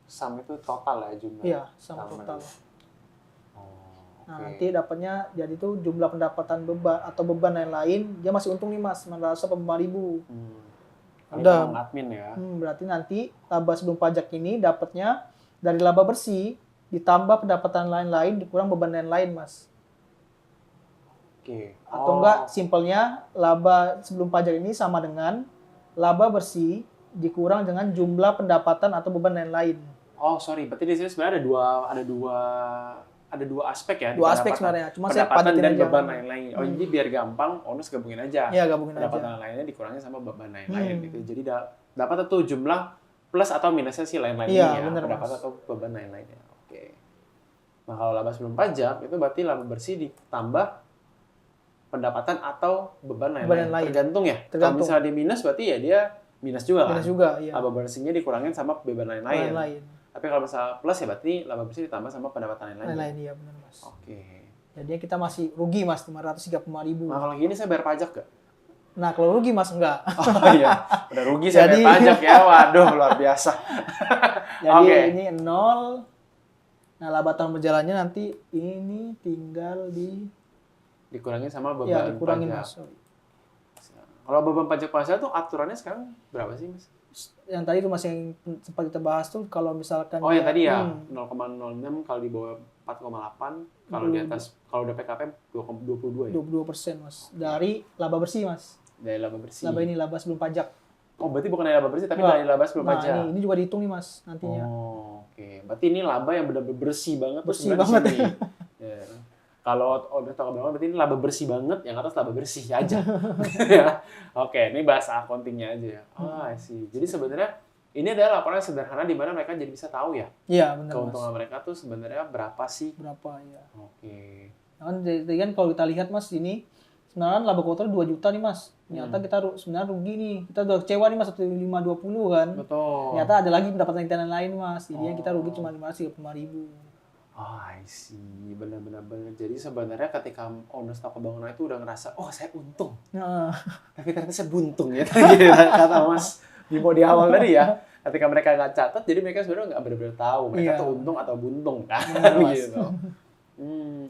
Sum itu total ya jumlah. iya sama total. Oh, Nah, oke. nanti dapatnya jadi tuh jumlah pendapatan beban atau beban lain-lain dia masih untung nih Mas, 900 apa 5.000. Ada admin ya. Berarti nanti laba sebelum pajak ini dapatnya dari laba bersih ditambah pendapatan lain-lain dikurang beban lain-lain Mas. Oke. Atau enggak simpelnya laba sebelum pajak ini sama dengan laba bersih dikurang dengan jumlah pendapatan atau beban lain-lain. Oh, sorry. Berarti di sini sebenarnya ada dua aspek ya. di Dua aspek pendapatan. sebenarnya. Cuma saya pendapatan padetin dan aja. beban lain-lain. Oh, jadi biar gampang, onus gabungin aja. Iya, gabungin aja. Pendapatan lainnya dikurangin sama beban lain-lain gitu. Jadi dapat tuh jumlah plus atau minusnya sih lain-lain Iya, ya. bener, Pendapatan Mas. atau beban lain-lainnya. Oke. Nah, kalau laba sebelum pajak itu berarti laba bersih ditambah pendapatan atau beban lain-lain. lain. Tergantung ya. Kalau Tergantung. misalnya dia minus berarti ya dia minus juga kan. Minus juga, iya. Laba bersihnya dikurangin sama beban lain-lain. Lain-lain. Tapi kalau misalnya plus ya berarti laba bersih ditambah sama pendapatan lain-lain. Lain-lain iya benar Mas. Oke. Jadinya kita masih rugi Mas 535.000. Nah kalau gini saya bayar pajak gak? Nah, kalau rugi Mas enggak. Oh iya, udah rugi saya Jadi- bayar pajak ya. Waduh, luar biasa. Jadi Oke. ini 0. Nah, laba tahun berjalannya nanti ini tinggal Dikurangin sama beban dikurangin pajak. Mas. Sorry. Kalau beban pajak pasar tuh aturannya sekarang berapa sih, Mas? Yang tadi itu Mas yang sempat kita bahas tuh kalau misalkan Oh, yang dia- tadi ya, 0,06 kalau di bawah 4,8, kalau di atas, kalau udah PKP 22 ya? 22% Mas. Dari laba bersih Mas. Dari laba bersih. Laba sebelum pajak. Oh, berarti bukan dari laba bersih, tapi Enggak. dari laba sebelum Nah, pajak. ini juga dihitung nih Mas nantinya. Oh, oke. Berarti ini laba yang benar-benar bersih banget. tuh Bersih sebenarnya banget. di sini. Ya. Kalau udah tahu berapa, berarti ini laba bersih banget, yang atas laba bersih aja. Ya. Oke, ini bahasa accounting-nya aja ya. I see. Jadi sebenarnya ini adalah laporan sederhana di mana mereka jadi bisa tahu ya Iya, benar Mas. keuntungan mereka tuh sebenarnya berapa sih. Berapa ya? Oke. Nah, kan kalau kita lihat Mas ini sebenarnya laba kotor 2 juta nih Mas. Ternyata kita sebenarnya rugi nih. Kita udah kecewa nih Mas 1.520 kan. Betul. Ternyata ada lagi pendapatan internet lain Mas. Jadinya kita rugi cuma 535.000. Oh, I see. Benar-benar benar. Jadi sebenarnya ketika owners toko bangunan itu udah ngerasa, oh saya untung. Heeh. Tapi ternyata saya buntung ya. Tadi kata Mas Bimo di awal tadi ya. Ketika mereka nggak catat, jadi mereka sebenarnya nggak benar-benar tahu mereka Iya. tuh untung atau buntung kan. Benar, Mas. Gitu.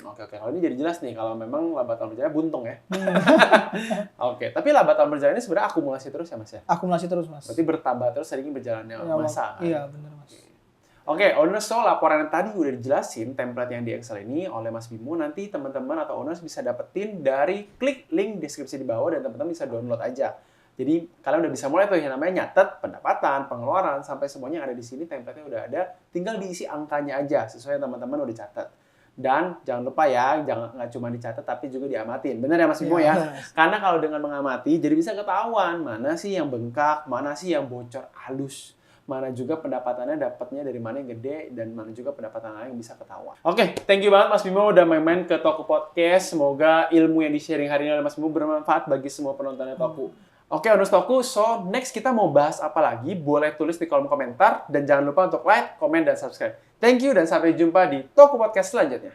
Oke. Kalau ini jadi jelas nih kalau memang laba tahun berjalan buntung ya. Oke, tapi laba tahun berjalan ini sebenarnya akumulasi terus ya Mas ya. Akumulasi terus, Mas. Berarti bertambah terus seiring berjalannya Ya, masa kan. Iya, benar, Mas. Oke, owners, so laporan yang tadi udah dijelasin, template yang di Excel ini oleh Mas Bimo, nanti teman-teman atau owners bisa dapetin dari klik link deskripsi di bawah dan teman-teman bisa download aja. Jadi kalian udah bisa mulai tuh yang namanya nyatet pendapatan, pengeluaran, sampai semuanya yang ada di sini template-nya udah ada, tinggal diisi angkanya aja sesuai yang teman-teman udah catat. Dan jangan lupa ya, nggak cuma dicatat tapi juga diamatin. Bener ya Mas Bimo ya? Karena kalau dengan mengamati, jadi bisa ketahuan mana sih yang bengkak, mana sih yang bocor halus. Mana juga pendapatannya dapatnya dari mana yang gede dan mana juga pendapatan lain yang bisa ketahuan. Oke, thank you banget Mas Bimo udah main-main ke Toku Podcast. Semoga ilmu yang di-sharing hari ini oleh Mas Bimo bermanfaat bagi semua penontonnya Toku. Oke, Owners Toku, so next kita mau bahas apa lagi? Boleh tulis di kolom komentar dan jangan lupa untuk like, komen, dan subscribe. Thank you dan sampai jumpa di Toku Podcast selanjutnya.